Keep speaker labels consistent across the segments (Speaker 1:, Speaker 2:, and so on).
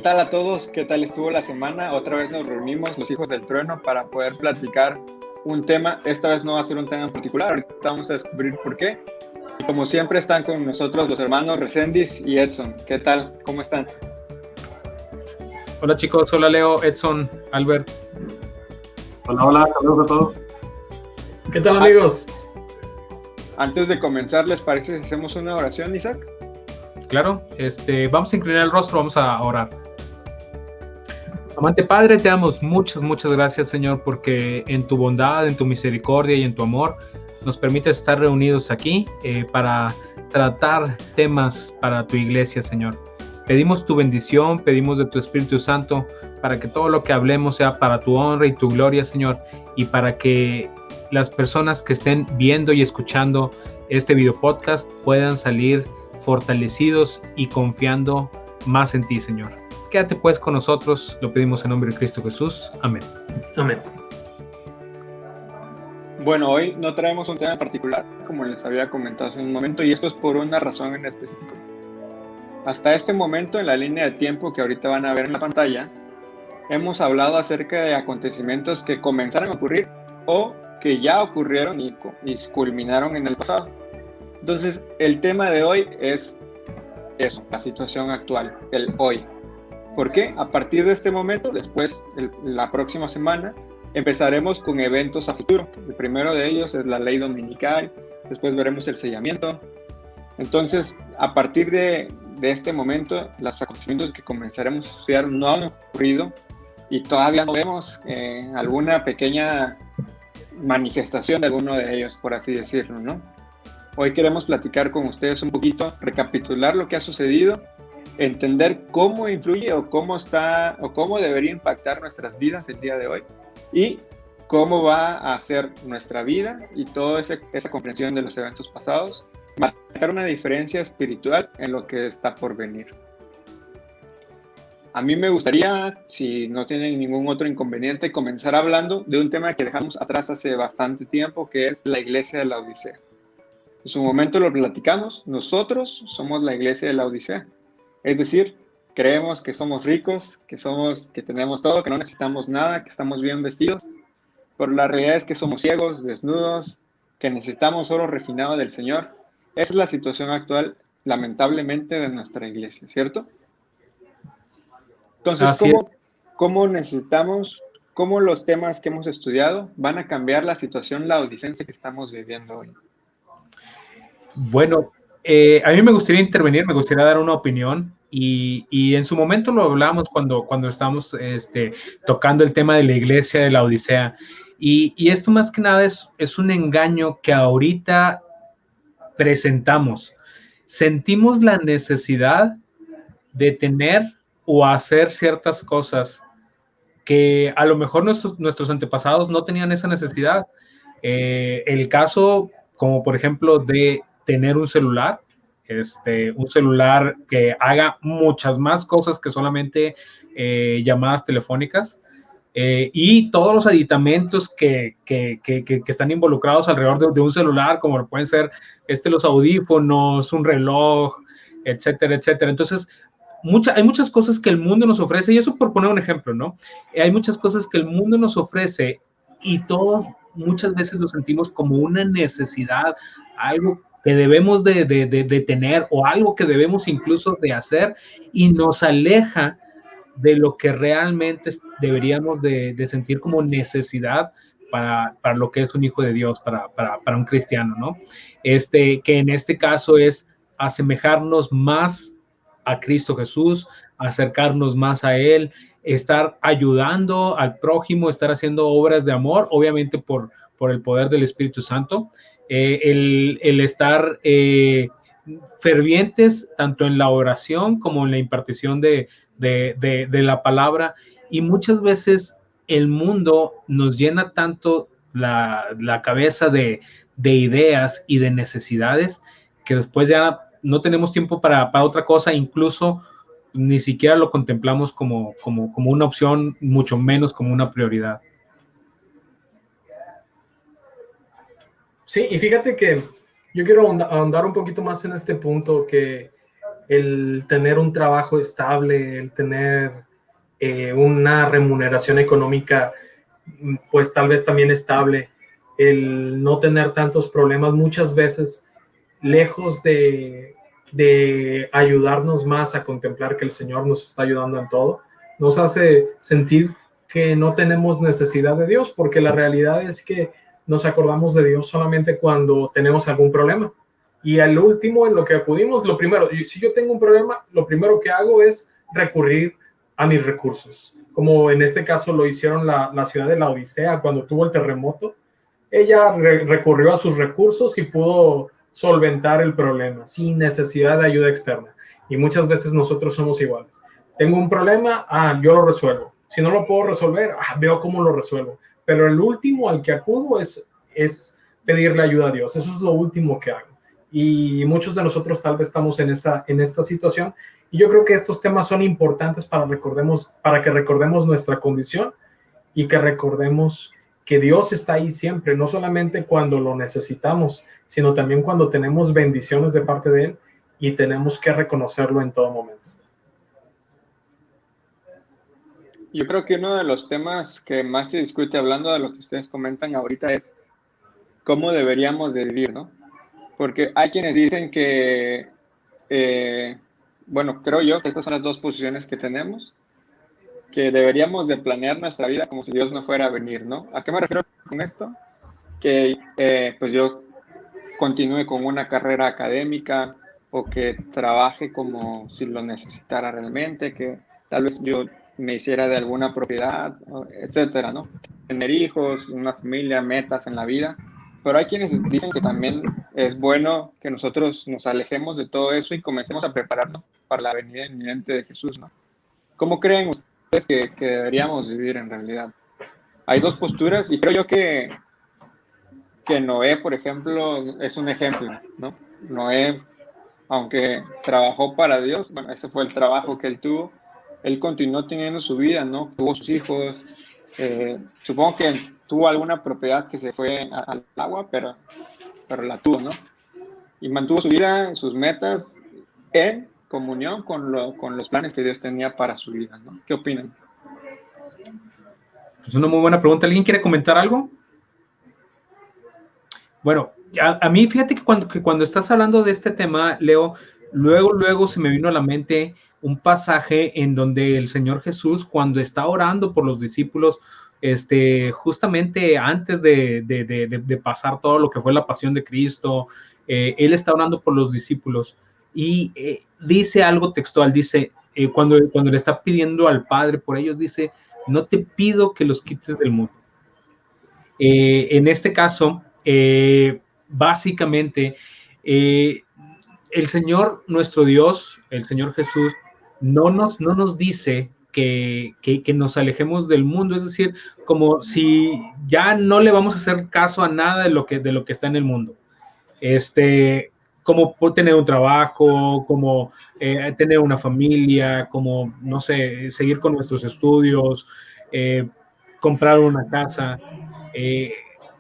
Speaker 1: tal a todos? ¿Qué tal estuvo la semana? Otra vez nos reunimos los hijos del trueno para poder platicar un tema. Esta vez no va a ser un tema en particular, ahorita vamos a descubrir por qué. Y como siempre están con nosotros los hermanos Recendis y Edson. ¿Qué tal? ¿Cómo están?
Speaker 2: Hola chicos, hola Leo, Edson, Albert.
Speaker 3: Hola, saludos a todos.
Speaker 4: ¿Qué tal, amigos?
Speaker 1: Antes de comenzar, ¿les parece si hacemos una oración, Isaac?
Speaker 2: Claro, vamos a inclinar el rostro, vamos a orar. Amante Padre, te damos muchas gracias, Señor, porque en tu bondad, en tu misericordia y en tu amor nos permites estar reunidos aquí para tratar temas para tu iglesia, Señor. Pedimos tu bendición, pedimos de tu Espíritu Santo para que todo lo que hablemos sea para tu honra y tu gloria, Señor, y para que las personas que estén viendo y escuchando este video podcast puedan salir fortalecidos y confiando más en ti, Señor. Quédate pues con nosotros, lo pedimos en nombre de Cristo Jesús. Amén.
Speaker 4: Amén.
Speaker 1: Bueno, hoy no traemos un tema en particular, como les había comentado hace un momento, y esto es por una razón en específico. Hasta este momento, en la línea de tiempo que ahorita van a ver en la pantalla, hemos hablado acerca de acontecimientos que comenzaron a ocurrir o que ya ocurrieron y culminaron en el pasado. Entonces, el tema de hoy es eso, la situación actual, el hoy. ¿Por qué? A partir de este momento, después, la próxima semana, empezaremos con eventos a futuro. El primero de ellos es la ley dominical, después veremos el sellamiento. Entonces, a partir de este momento, los acontecimientos que comenzaremos a estudiar no han ocurrido y todavía no vemos alguna pequeña manifestación de alguno de ellos, por así decirlo, ¿no? Hoy queremos platicar con ustedes un poquito, recapitular lo que ha sucedido, entender cómo influye o cómo debería impactar nuestras vidas el día de hoy y cómo va a ser nuestra vida y toda esa comprensión de los eventos pasados, marcar una diferencia espiritual en lo que está por venir. A mí me gustaría, si no tienen ningún otro inconveniente, comenzar hablando de un tema que dejamos atrás hace bastante tiempo, que es la iglesia de la Odisea. En su momento lo platicamos, nosotros somos la iglesia de la Odisea. Es decir, creemos que somos ricos, que tenemos todo, que no necesitamos nada, que estamos bien vestidos, pero la realidad es que somos ciegos, desnudos, que necesitamos oro refinado del Señor. Esa es la situación actual, lamentablemente, de nuestra iglesia, ¿cierto? Entonces, ¿cómo los temas que hemos estudiado van a cambiar la situación laodicense que estamos viviendo hoy?
Speaker 2: Bueno, a mí me gustaría intervenir, me gustaría dar una opinión y en su momento lo hablamos cuando estábamos tocando el tema de la iglesia de la Odisea y esto más que nada es un engaño que ahorita presentamos. Sentimos la necesidad de tener o hacer ciertas cosas que a lo mejor nuestros antepasados no tenían esa necesidad. El caso, como por ejemplo, de tener un celular que haga muchas más cosas que solamente llamadas telefónicas y todos los aditamentos que están involucrados alrededor de un celular, como pueden ser los audífonos, un reloj, etcétera, etcétera. Entonces, hay muchas cosas que el mundo nos ofrece, y eso por poner un ejemplo, ¿no? Hay muchas cosas que el mundo nos ofrece y todos muchas veces lo sentimos como una necesidad, algo que debemos de tener o algo que debemos incluso de hacer y nos aleja de lo que realmente deberíamos de sentir como necesidad para lo que es un hijo de Dios, para un cristiano, ¿no? Que en este caso es asemejarnos más a Cristo Jesús, acercarnos más a Él, estar ayudando al prójimo, estar haciendo obras de amor, obviamente por el poder del Espíritu Santo, el estar fervientes tanto en la oración como en la impartición de la palabra, y muchas veces el mundo nos llena tanto la cabeza de ideas y de necesidades que después ya no tenemos tiempo para otra cosa, incluso ni siquiera lo contemplamos como una opción, mucho menos como una prioridad.
Speaker 4: Sí, y fíjate que yo quiero ahondar un poquito más en este punto, que el tener un trabajo estable, el tener una remuneración económica, pues tal vez también estable, el no tener tantos problemas muchas veces, lejos de ayudarnos más a contemplar que el Señor nos está ayudando en todo, nos hace sentir que no tenemos necesidad de Dios, porque la realidad es que nos acordamos de Dios solamente cuando tenemos algún problema. Y al último en lo que acudimos, lo primero, si yo tengo un problema, lo primero que hago es recurrir a mis recursos. Como en este caso lo hicieron la ciudad de la Odisea cuando tuvo el terremoto. Ella recurrió a sus recursos y pudo solventar el problema sin necesidad de ayuda externa. Y muchas veces nosotros somos iguales. Tengo un problema, yo lo resuelvo. Si no lo puedo resolver, veo cómo lo resuelvo. Pero el último al que acudo es pedirle ayuda a Dios. Eso es lo último que hago. Y muchos de nosotros tal vez estamos en esta situación. Y yo creo que estos temas son importantes para que recordemos nuestra condición y que recordemos que Dios está ahí siempre, no solamente cuando lo necesitamos, sino también cuando tenemos bendiciones de parte de Él y tenemos que reconocerlo en todo momento.
Speaker 1: Yo creo que uno de los temas que más se discute hablando de lo que ustedes comentan ahorita es cómo deberíamos de vivir, ¿no? Porque hay quienes dicen que, bueno, creo yo que estas son las dos posiciones que tenemos, que deberíamos de planear nuestra vida como si Dios no fuera a venir, ¿no? ¿A qué me refiero con esto? Que pues yo continúe con una carrera académica o que trabaje como si lo necesitara realmente, que tal vez yo me hiciera de alguna propiedad, etcétera, ¿no? Tener hijos, una familia, metas en la vida. Pero hay quienes dicen que también es bueno que nosotros nos alejemos de todo eso y comencemos a prepararnos para la venida inminente de Jesús, ¿no? ¿Cómo creen ustedes que deberíamos vivir en realidad? Hay dos posturas y creo yo que Noé, por ejemplo, es un ejemplo, ¿no? Noé, aunque trabajó para Dios, bueno, ese fue el trabajo que él tuvo, él continuó teniendo su vida, ¿no? Tuvo sus hijos, supongo que tuvo alguna propiedad que se fue al agua, pero la tuvo, ¿no? Y mantuvo su vida, sus metas en comunión con los planes que Dios tenía para su vida, ¿no? ¿Qué opinan?
Speaker 2: Pues una muy buena pregunta. ¿Alguien quiere comentar algo? Bueno, a mí fíjate que cuando estás hablando de este tema, Leo, luego se me vino a la mente un pasaje en donde el Señor Jesús, cuando está orando por los discípulos, justamente antes de pasar todo lo que fue la pasión de Cristo, Él está orando por los discípulos y dice algo textual, dice, cuando le está pidiendo al Padre por ellos, dice, no te pido que los quites del mundo. En este caso, básicamente, el Señor, nuestro Dios, el Señor Jesús, no nos dice que nos alejemos del mundo, es decir, como si ya no le vamos a hacer caso a nada de lo que está en el mundo. Como tener un trabajo, como tener una familia, como, no sé, seguir con nuestros estudios, comprar una casa,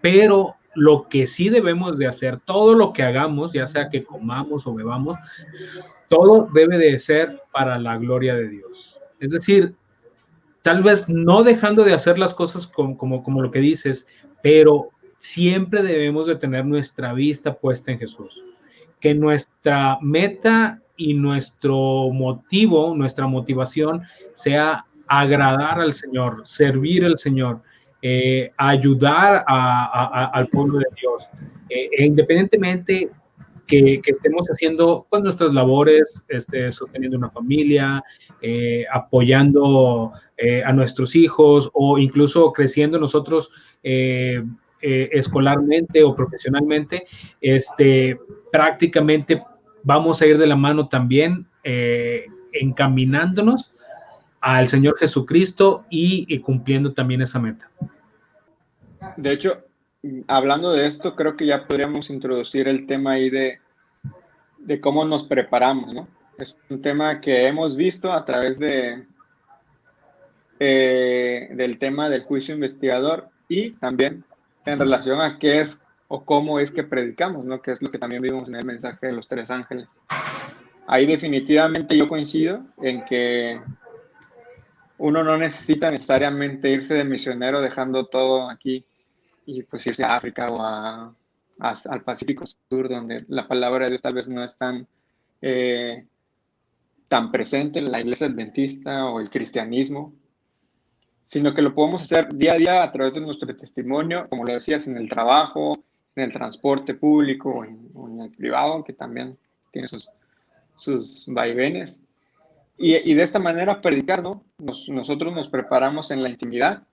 Speaker 2: pero lo que sí debemos de hacer, todo lo que hagamos, ya sea que comamos o bebamos, todo debe de ser para la gloria de Dios. Es decir, tal vez no dejando de hacer las cosas como lo que dices, pero siempre debemos de tener nuestra vista puesta en Jesús. Que nuestra meta y nuestro motivo, nuestra motivación sea agradar al Señor, servir al Señor, ayudar al pueblo de Dios, independientemente que estemos haciendo pues, nuestras labores, sosteniendo una familia, apoyando a nuestros hijos o incluso creciendo nosotros escolarmente o profesionalmente, prácticamente vamos a ir de la mano también encaminándonos al Señor Jesucristo y cumpliendo también esa meta.
Speaker 1: De hecho, hablando de esto, creo que ya podríamos introducir el tema ahí de cómo nos preparamos, ¿no? Es un tema que hemos visto a través del tema del juicio investigador y también en relación a qué es o cómo es que predicamos, ¿no? Que es lo que también vimos en el mensaje de los tres ángeles. ahí definitivamente yo coincido en que uno no necesita necesariamente irse de misionero dejando todo aquí y pues irse a África o al Pacífico Sur, donde la palabra de Dios tal vez no es tan presente en la iglesia adventista o el cristianismo, sino que lo podemos hacer día a día a través de nuestro testimonio, como lo decías, en el trabajo, en el transporte público o en el privado, que también tiene sus vaivenes. Y de esta manera predicar, ¿no? Nosotros nos preparamos en la intimidad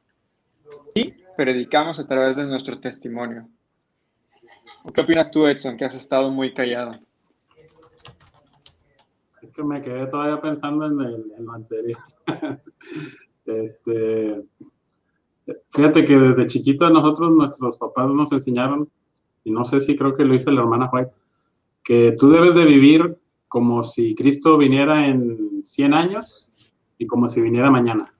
Speaker 1: y predicamos a través de nuestro testimonio. ¿Qué opinas tú, Edson, que has estado muy callado?
Speaker 3: Es que me quedé todavía pensando en lo anterior. Fíjate que desde chiquito a nosotros, nuestros papás nos enseñaron, y no sé si creo que lo hizo la hermana White, que tú debes de vivir como si Cristo viniera en 100 años y como si viniera mañana.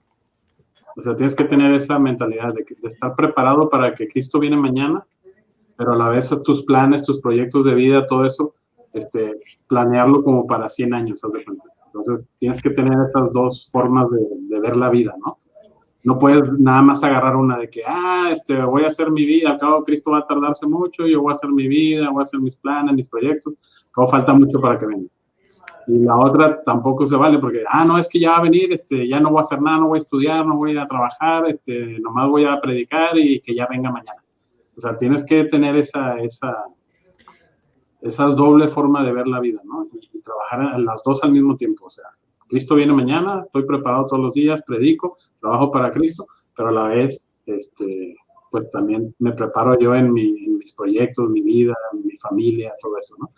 Speaker 3: O sea, tienes que tener esa mentalidad de estar preparado para que Cristo viene mañana, pero a la vez tus planes, tus proyectos de vida, todo eso, planearlo como para 100 años, haz de cuenta. Entonces, tienes que tener esas dos formas de ver la vida, ¿no? No puedes nada más agarrar una de que, voy a hacer mi vida, al cabo Cristo va a tardarse mucho, yo voy a hacer mi vida, voy a hacer mis planes, mis proyectos, cabo falta mucho para que venga. Y la otra tampoco se vale porque, no, es que ya va a venir, ya no voy a hacer nada, no voy a estudiar, no voy a trabajar, nomás voy a predicar y que ya venga mañana. O sea, tienes que tener esa doble forma de ver la vida, ¿no? Y trabajar en las dos al mismo tiempo. O sea, Cristo viene mañana, estoy preparado todos los días, predico, trabajo para Cristo, pero a la vez, pues también me preparo yo en mis proyectos, mi vida, mi familia, todo eso, ¿no?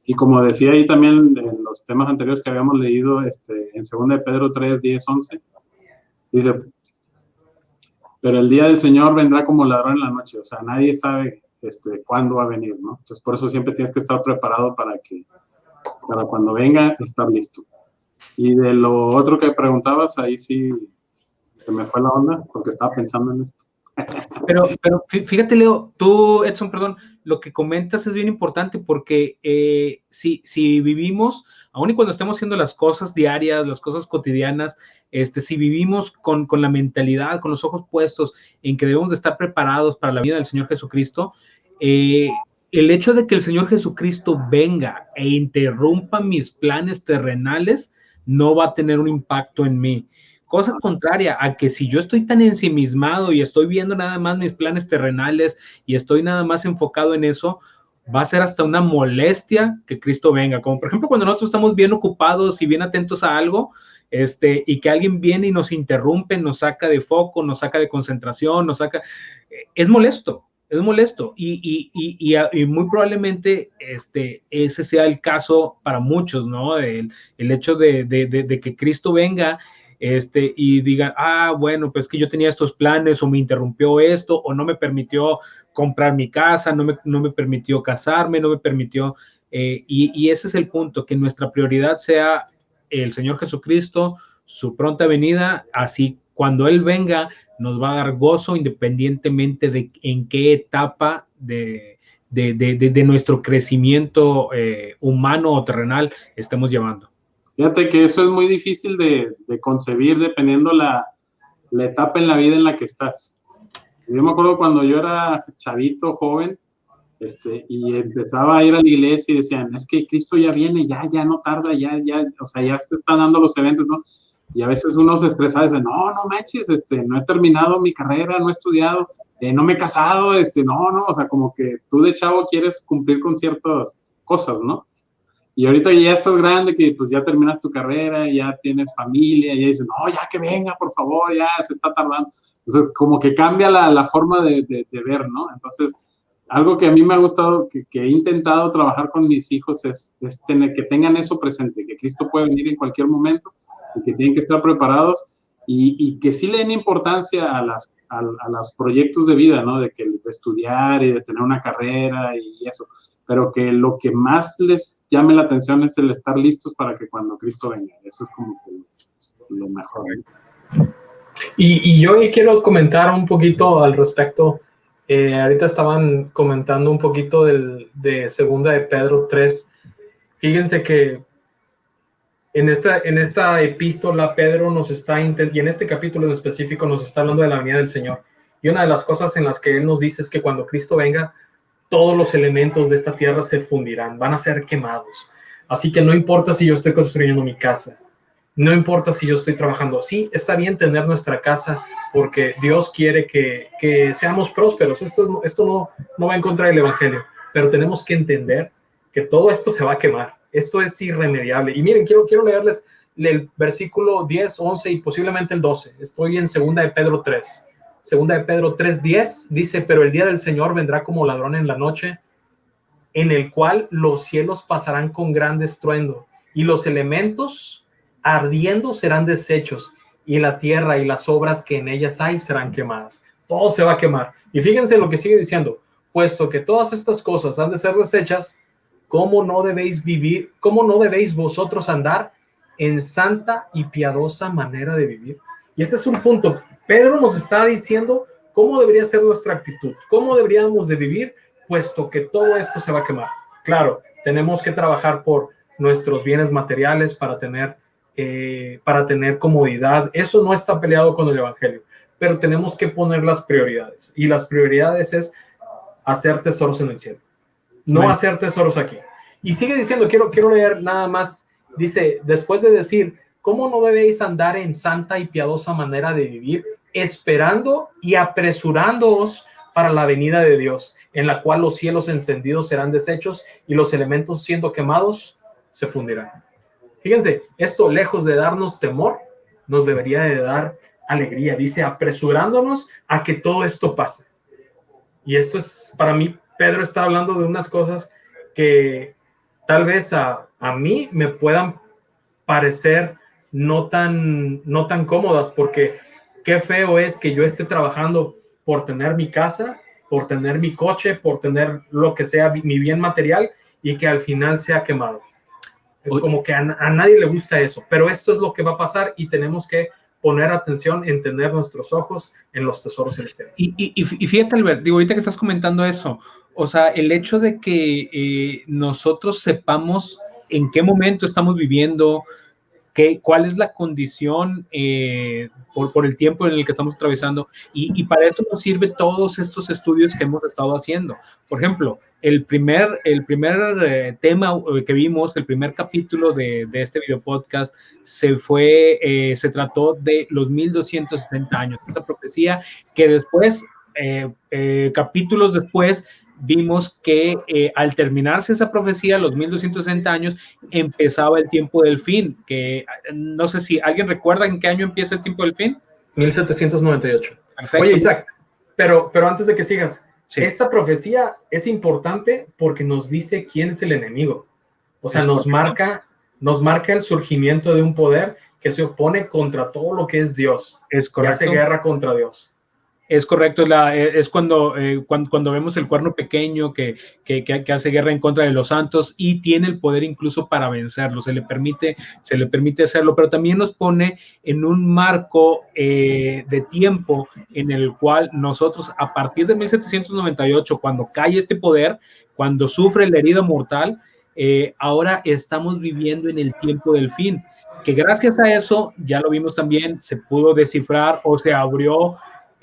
Speaker 3: Y como decía ahí también en los temas anteriores que habíamos leído, en 2 de Pedro 3, 10, 11, dice, pero el día del Señor vendrá como ladrón en la noche, o sea, nadie sabe cuándo va a venir, ¿no? Entonces, por eso siempre tienes que estar preparado para cuando venga, estar listo. Y de lo otro que preguntabas, ahí sí se me fue la onda, porque estaba pensando en esto.
Speaker 2: Pero fíjate, Leo, tú, Edson, perdón, lo que comentas es bien importante porque si vivimos, aun y cuando estemos haciendo las cosas diarias, las cosas cotidianas, si vivimos con la mentalidad, con los ojos puestos en que debemos de estar preparados para la vida del Señor Jesucristo, el hecho de que el Señor Jesucristo venga e interrumpa mis planes terrenales no va a tener un impacto en mí. Cosa contraria a que si yo estoy tan ensimismado y estoy viendo nada más mis planes terrenales y estoy nada más enfocado en eso, va a ser hasta una molestia que Cristo venga. Como por ejemplo cuando nosotros estamos bien ocupados y bien atentos a algo, y que alguien viene y nos interrumpe, nos saca de foco, nos saca de concentración, es molesto. Es molesto y muy probablemente ese sea el caso para muchos, ¿no? El hecho de que Cristo venga y digan, bueno, pues que yo tenía estos planes o me interrumpió esto o no me permitió comprar mi casa, no me permitió casarme, no me permitió, y ese es el punto, que nuestra prioridad sea el Señor Jesucristo, su pronta venida, así cuando Él venga nos va a dar gozo independientemente de en qué etapa de nuestro crecimiento humano o terrenal estemos llevando.
Speaker 3: Fíjate que eso es muy difícil de concebir dependiendo la etapa en la vida en la que estás. Yo me acuerdo cuando yo era chavito, joven, y empezaba a ir a la iglesia y decían, es que Cristo ya viene, ya no tarda, o sea, ya se están dando los eventos, ¿no? Y a veces uno se estresa y dice, no manches, no he terminado mi carrera, no he estudiado, no me he casado, no, o sea, como que tú de chavo quieres cumplir con ciertas cosas, ¿no? Y ahorita ya estás grande, que pues ya terminas tu carrera, ya tienes familia, y ya dices, no, ya que venga, por favor, ya se está tardando. Entonces, como que cambia la forma de ver, ¿no? Entonces, algo que a mí me ha gustado, que he intentado trabajar con mis hijos es que tengan eso presente, que Cristo puede venir en cualquier momento y que tienen que estar preparados y que sí le den importancia a los proyectos de vida, ¿no? De estudiar y de tener una carrera y eso, pero que lo que más les llame la atención es el estar listos para que cuando Cristo venga. Eso es como que lo mejor.
Speaker 4: Y yo quiero comentar un poquito al respecto. Ahorita estaban comentando un poquito de 2 de Pedro 3. Fíjense que En esta epístola, Pedro nos está, y en este capítulo en específico, nos está hablando de la venida del Señor. Y una de las cosas en las que él nos dice es que cuando Cristo venga, todos los elementos de esta tierra se fundirán, van a ser quemados. Así que no importa si yo estoy construyendo mi casa, no importa si yo estoy trabajando. Sí, está bien tener nuestra casa porque Dios quiere que seamos prósperos. Esto no va en contra del Evangelio, pero tenemos que entender que todo esto se va a quemar. Esto es irremediable. Y miren, quiero leerles el versículo 10, 11 y posiblemente el 12. Estoy en 2 de Pedro 3. 2 de Pedro 3:10 dice, pero el día del Señor vendrá como ladrón en la noche, en el cual los cielos pasarán con gran estruendo, y los elementos ardiendo serán deshechos, y la tierra y las obras que en ellas hay serán quemadas. Todo se va a quemar. Y fíjense lo que sigue diciendo, puesto que todas estas cosas han de ser deshechas, ¿cómo no debéis vivir? ¿Cómo no debéis vosotros andar en santa y piadosa manera de vivir? Y este es un punto. Pedro nos está diciendo cómo debería ser nuestra actitud, cómo deberíamos de vivir, puesto que todo esto se va a quemar. Claro, tenemos que trabajar por nuestros bienes materiales para tener comodidad. Eso no está peleado con el Evangelio, pero tenemos que poner las prioridades. Y las prioridades es hacer tesoros en el cielo, no hacer tesoros aquí. Y sigue diciendo, quiero leer nada más, dice, después de decir, ¿cómo no debéis andar en santa y piadosa manera de vivir, esperando y apresurándoos para la venida de Dios, en la cual los cielos encendidos serán deshechos y los elementos siendo quemados se fundirán? Fíjense, esto lejos de darnos temor, nos debería de dar alegría. Dice, apresurándonos a que todo esto pase. Y esto es, para mí, Pedro está hablando de unas cosas que tal vez a mí me puedan parecer no tan cómodas, porque qué feo es que yo esté trabajando por tener mi casa, por tener mi coche, por tener lo que sea, mi bien material, y que al final sea quemado. Como que a nadie le gusta eso, pero esto es lo que va a pasar y tenemos que poner atención en tener nuestros ojos en los tesoros celestiales.
Speaker 2: Y fíjate, Albert, digo, ahorita que estás comentando eso, o sea, el hecho de que nosotros sepamos en qué momento estamos viviendo, cuál es la condición por el tiempo en el que estamos atravesando, y para eso nos sirve todos estos estudios que hemos estado haciendo. Por ejemplo, el primer tema que vimos, el primer capítulo de este video podcast, se trató de los 1260 años, esa profecía que después, capítulos después, vimos que al terminarse esa profecía, los 1260 años, empezaba el tiempo del fin, que no sé si alguien recuerda en qué año empieza el tiempo del fin.
Speaker 4: 1798.
Speaker 2: Perfecto.
Speaker 4: Oye, Isaac, pero antes de que sigas,
Speaker 2: sí,
Speaker 4: esta profecía es importante porque nos dice quién es el enemigo. O sea, nos marca el surgimiento de un poder que se opone contra todo lo que es Dios.
Speaker 2: Es correcto.
Speaker 4: Y hace guerra contra Dios.
Speaker 2: Es correcto, es cuando vemos el cuerno pequeño que hace guerra en contra de los santos y tiene el poder incluso para vencerlo, se le permite hacerlo, pero también nos pone en un marco de tiempo en el cual nosotros, a partir de 1798, cuando cae este poder, cuando sufre la herida mortal, ahora estamos viviendo en el tiempo del fin, que gracias a eso, ya lo vimos también, se pudo descifrar o se abrió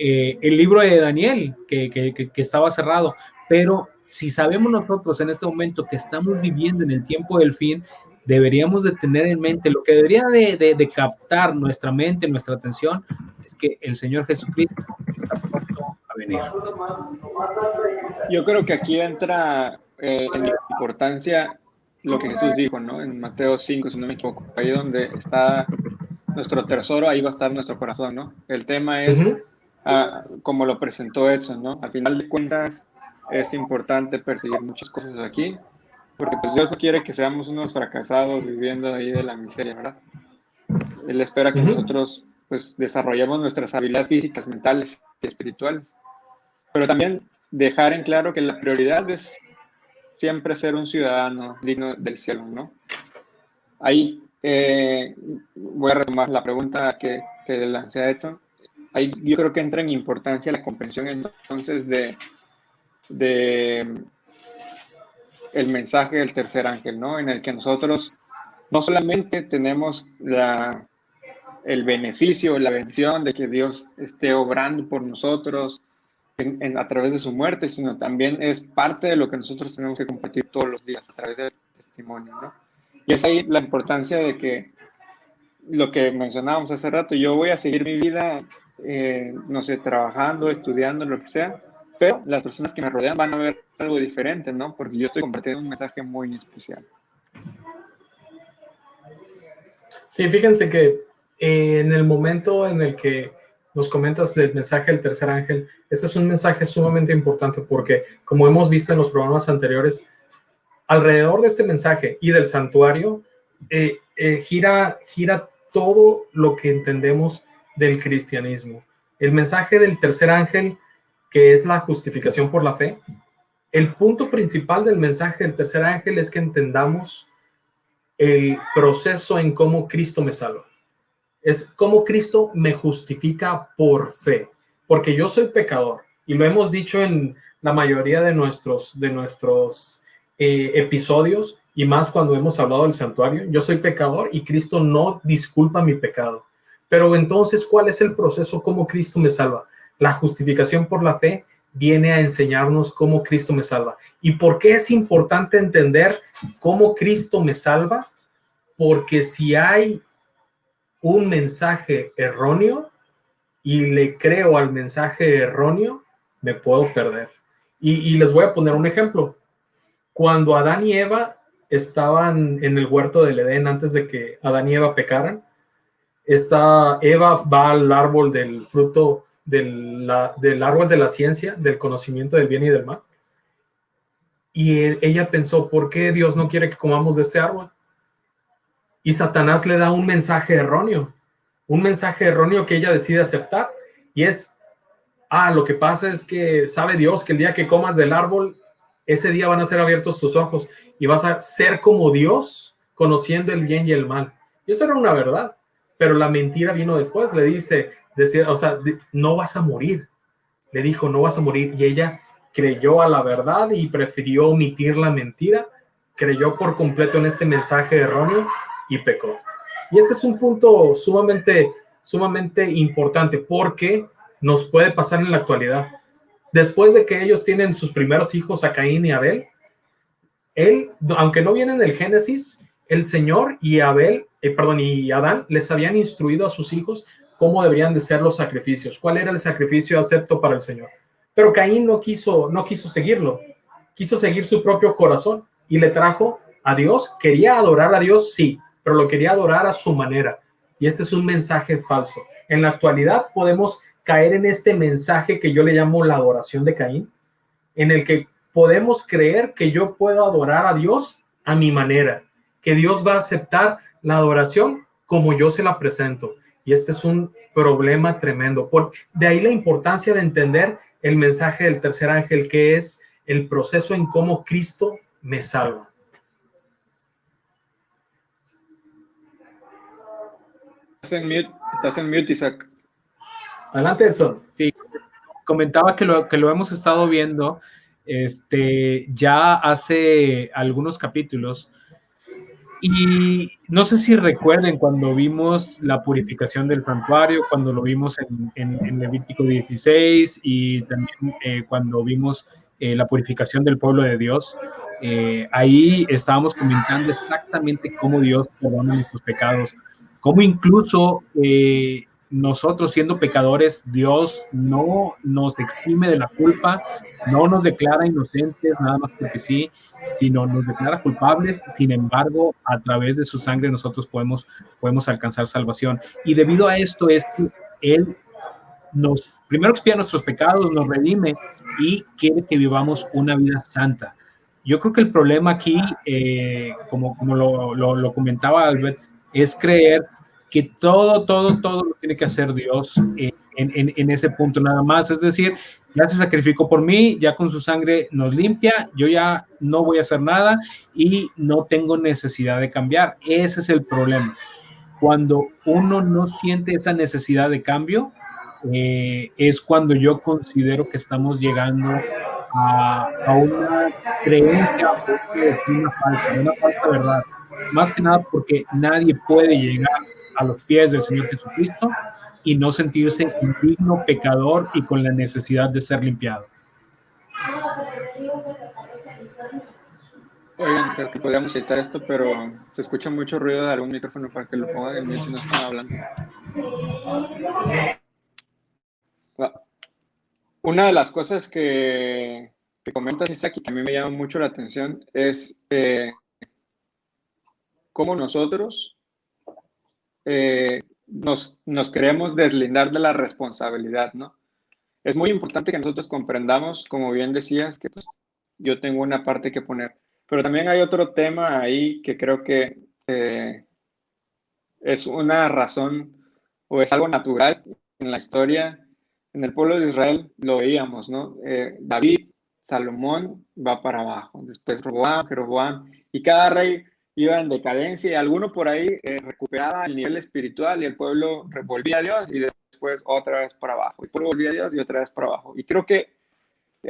Speaker 2: el libro de Daniel, que estaba cerrado, pero si sabemos nosotros en este momento que estamos viviendo en el tiempo del fin, deberíamos de tener en mente, lo que debería de captar nuestra mente, nuestra atención, es que el Señor Jesucristo está pronto a venir.
Speaker 1: Yo creo que aquí entra en importancia lo que Jesús dijo, ¿no? En Mateo 5, si no me equivoco, ahí donde está nuestro tesoro, ahí va a estar nuestro corazón, ¿no? El tema es como lo presentó Edson, ¿no? Al final de cuentas es importante perseguir muchas cosas aquí, porque pues Dios no quiere que seamos unos fracasados viviendo ahí de la miseria, ¿verdad? Él espera que nosotros pues desarrollemos nuestras habilidades físicas, mentales y espirituales, pero también dejar en claro que la prioridad es siempre ser un ciudadano digno del cielo, ¿no? Ahí voy a retomar la pregunta que lancé a Edson. Ahí yo creo que entra en importancia la comprensión entonces de el mensaje del tercer ángel, ¿no? En el que nosotros no solamente tenemos el beneficio, la bendición de que Dios esté obrando por nosotros a través de su muerte, sino también es parte de lo que nosotros tenemos que compartir todos los días a través del testimonio, ¿no? Y es ahí la importancia de que lo que mencionábamos hace rato, yo voy a seguir mi vida, no sé, trabajando, estudiando, lo que sea, pero las personas que me rodean van a ver algo diferente, ¿no? Porque yo estoy compartiendo un mensaje muy especial.
Speaker 4: Sí, fíjense que en el momento en el que nos comentas del mensaje del tercer ángel, este es un mensaje sumamente importante porque, como hemos visto en los programas anteriores, alrededor de este mensaje y del santuario gira todo lo que entendemos del cristianismo. El mensaje del tercer ángel, que es la justificación por la fe, el punto principal del mensaje del tercer ángel es que entendamos el proceso en cómo Cristo me salva. Es cómo Cristo me justifica por fe, porque yo soy pecador, y lo hemos dicho en la mayoría de nuestros episodios, y más cuando hemos hablado del santuario. Yo soy pecador y Cristo no disculpa mi pecado. Pero entonces, ¿cuál es el proceso? ¿Cómo Cristo me salva? La justificación por la fe viene a enseñarnos cómo Cristo me salva. ¿Y por qué es importante entender cómo Cristo me salva? Porque si hay un mensaje erróneo y le creo al mensaje erróneo, me puedo perder. Y les voy a poner un ejemplo. Cuando Adán y Eva estaban en el huerto del Edén, antes de que Adán y Eva pecaran, Eva va al árbol del fruto del árbol de la ciencia, del conocimiento del bien y del mal. Y ella pensó, ¿por qué Dios no quiere que comamos de este árbol? Y Satanás le da un mensaje erróneo que ella decide aceptar. Y es, lo que pasa es que sabe Dios que el día que comas del árbol, ese día van a ser abiertos tus ojos y vas a ser como Dios, conociendo el bien y el mal. Y eso era una verdad, pero la mentira vino después. Le no vas a morir. Le dijo, no vas a morir. Y ella creyó a la verdad y prefirió omitir la mentira. Creyó por completo en este mensaje erróneo y pecó. Y este es un punto sumamente importante porque nos puede pasar en la actualidad. Después de que ellos tienen sus primeros hijos, a Caín y Abel, aunque no viene en el Génesis, el Señor y Adán les habían instruido a sus hijos cómo deberían de ser los sacrificios, cuál era el sacrificio acepto para el Señor. Pero Caín no quiso seguirlo, quiso seguir su propio corazón y le trajo a Dios. Quería adorar a Dios, sí, pero lo quería adorar a su manera. Y este es un mensaje falso. En la actualidad podemos caer en este mensaje que yo le llamo la adoración de Caín, en el que podemos creer que yo puedo adorar a Dios a mi manera, que Dios va a aceptar la adoración como yo se la presento. Y este es un problema tremendo. De ahí la importancia de entender el mensaje del tercer ángel, que es el proceso en cómo Cristo me salva.
Speaker 1: Estás en mute, Isaac.
Speaker 4: Adelante, Edson.
Speaker 2: Sí, comentaba que lo hemos estado viendo ya hace algunos capítulos, y no sé si recuerden cuando vimos la purificación del santuario, cuando lo vimos en Levítico 16 y también cuando vimos la purificación del pueblo de Dios. Ahí estábamos comentando exactamente cómo Dios perdona nuestros pecados, cómo incluso nosotros siendo pecadores, Dios no nos exime de la culpa, no nos declara inocentes nada más porque sí, sino nos declara culpables. Sin embargo, a través de su sangre nosotros podemos alcanzar salvación. Y debido a esto es que Él primero expía nuestros pecados, nos redime y quiere que vivamos una vida santa. Yo creo que el problema aquí, como lo comentaba Albert, es creer que todo lo tiene que hacer Dios en ese punto nada más. Es decir, ya se sacrificó por mí, ya con su sangre nos limpia, yo ya no voy a hacer nada y no tengo necesidad de cambiar. Ese es el problema. Cuando uno no siente esa necesidad de cambio, es cuando yo considero que estamos llegando a una creencia, una falsa verdad. más que nada porque nadie puede llegar a los pies del Señor Jesucristo y no sentirse indigno, pecador y con la necesidad de ser limpiado.
Speaker 1: Oigan, creo que podríamos editar esto, pero se escucha mucho ruido de algún micrófono para que lo pongan en mute si no están hablando. Una de las cosas que comentas, Isaac, y que a mí me llama mucho la atención es cómo nosotros nos queremos deslindar de la responsabilidad, ¿no? Es muy importante que nosotros comprendamos, como bien decías, que pues, yo tengo una parte que poner. Pero también hay otro tema ahí que creo que es una razón o es algo natural en la historia. En el pueblo de Israel lo veíamos, ¿no? David, Salomón va para abajo, después Roboam, Jeroboam, y cada rey iba en decadencia y alguno por ahí recuperaba el nivel espiritual y el pueblo volvía a Dios y después otra vez para abajo. Y el pueblo volvía a Dios y otra vez para abajo. Y creo que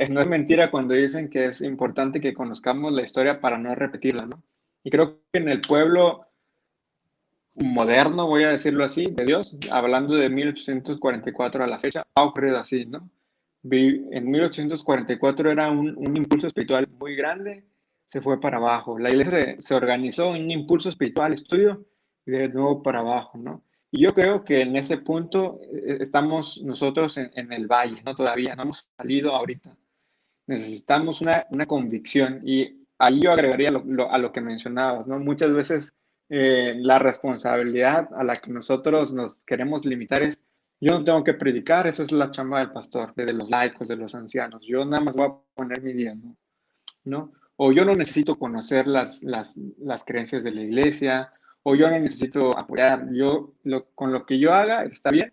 Speaker 1: no es mentira cuando dicen que es importante que conozcamos la historia para no repetirla, ¿no? Y creo que en el pueblo moderno, voy a decirlo así, de Dios, hablando de 1844 a la fecha, ha ocurrido así, ¿no? En 1844 era un impulso espiritual muy grande, se fue para abajo. La iglesia se organizó en un impulso espiritual, estudio, y de nuevo para abajo, ¿no? Y yo creo que en ese punto estamos nosotros en el valle, ¿no? Todavía no hemos salido ahorita. Necesitamos una convicción y ahí yo agregaría a lo que mencionabas, ¿no? Muchas veces la responsabilidad a la que nosotros nos queremos limitar es, yo no tengo que predicar, eso es la chamba del pastor, de los laicos, de los ancianos, yo nada más voy a poner mi día, ¿no? O yo no necesito conocer las creencias de la iglesia, o yo no necesito apoyar, con lo que yo haga está bien,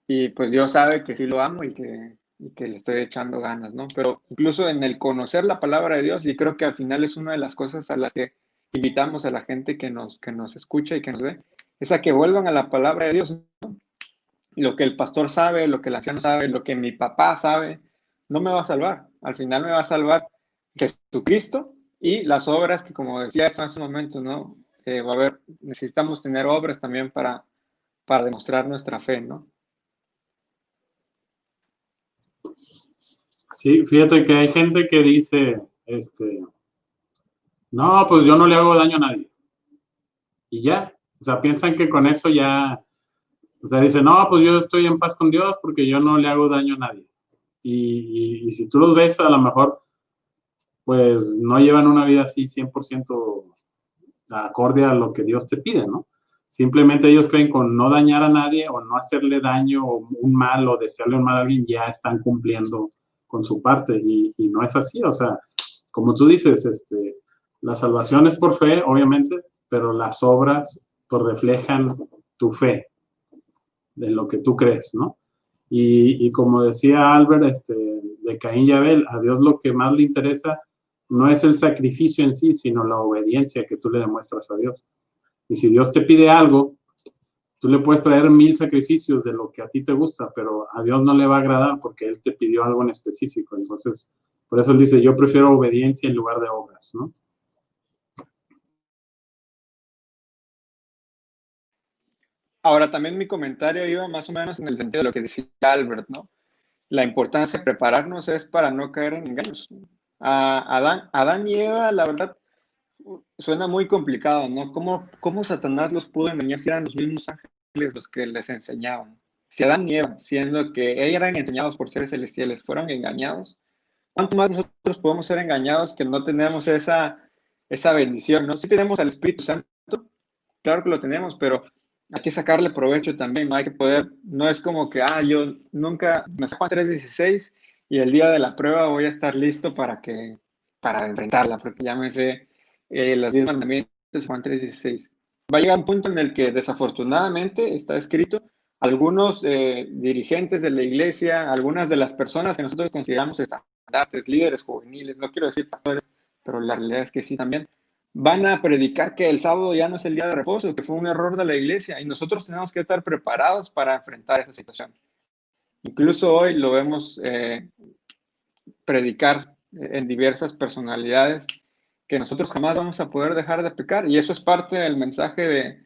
Speaker 1: y pues Dios sabe que sí lo amo y que le estoy echando ganas, ¿no? Pero incluso en el conocer la palabra de Dios, y creo que al final es una de las cosas a las que invitamos a la gente que nos escucha y que nos ve, es a que vuelvan a la palabra de Dios, ¿no? Lo que el pastor sabe, lo que el anciano sabe, lo que mi papá sabe, no me va a salvar. Al final me va a salvar Jesucristo y las obras que, como decía en ese momento, ¿no? Va a haber, necesitamos tener obras también para demostrar nuestra fe, ¿no?
Speaker 3: Sí, fíjate que hay gente que dice, no, pues yo no le hago daño a nadie. Y ya, o sea, piensan que con eso ya, o sea, dicen, no, pues yo estoy en paz con Dios porque yo no le hago daño a nadie. Y si tú los ves, a lo mejor, pues no llevan una vida así 100% acorde a lo que Dios te pide, ¿no? Simplemente ellos creen con no dañar a nadie o no hacerle daño o un mal o desearle un mal a alguien, ya están cumpliendo con su parte y no es así, o sea, como tú dices, la salvación es por fe, obviamente, pero las obras pues reflejan tu fe de lo que tú crees, ¿no? Y como decía Albert, de Caín y Abel, a Dios lo que más le interesa no es el sacrificio en sí, sino la obediencia que tú le demuestras a Dios. Y si Dios te pide algo, tú le puedes traer 1000 sacrificios de lo que a ti te gusta, pero a Dios no le va a agradar porque Él te pidió algo en específico. Entonces, por eso Él dice, yo prefiero obediencia en lugar de obras, ¿no?
Speaker 1: Ahora, también mi comentario iba más o menos en el sentido de lo que decía Albert, ¿no? La importancia de prepararnos es para no caer en engaños. Adán y Eva, la verdad, suena muy complicado, ¿no? ¿Cómo Satanás los pudo engañar si eran los mismos ángeles los que les enseñaban? Si Adán y Eva, siendo que ellos eran enseñados por seres celestiales, fueron engañados, ¿cuánto más nosotros podemos ser engañados que no tenemos esa bendición, ¿no? Sí tenemos al Espíritu Santo, claro que lo tenemos, pero hay que sacarle provecho también, ¿no? Hay que poder, no es como que, yo nunca me saco a 3:16 y el día de la prueba voy a estar listo para enfrentarla, porque ya me sé los 10 mandamientos de Juan 3:16. Va a llegar un punto en el que desafortunadamente está escrito, algunos dirigentes de la iglesia, algunas de las personas que nosotros consideramos estandartes, líderes juveniles, no quiero decir pastores, pero la realidad es que sí también, van a predicar que el sábado ya no es el día de reposo, que fue un error de la iglesia y nosotros tenemos que estar preparados para enfrentar esa situación. Incluso hoy lo vemos predicar en diversas personalidades que nosotros jamás vamos a poder dejar de pecar. Y eso es parte del mensaje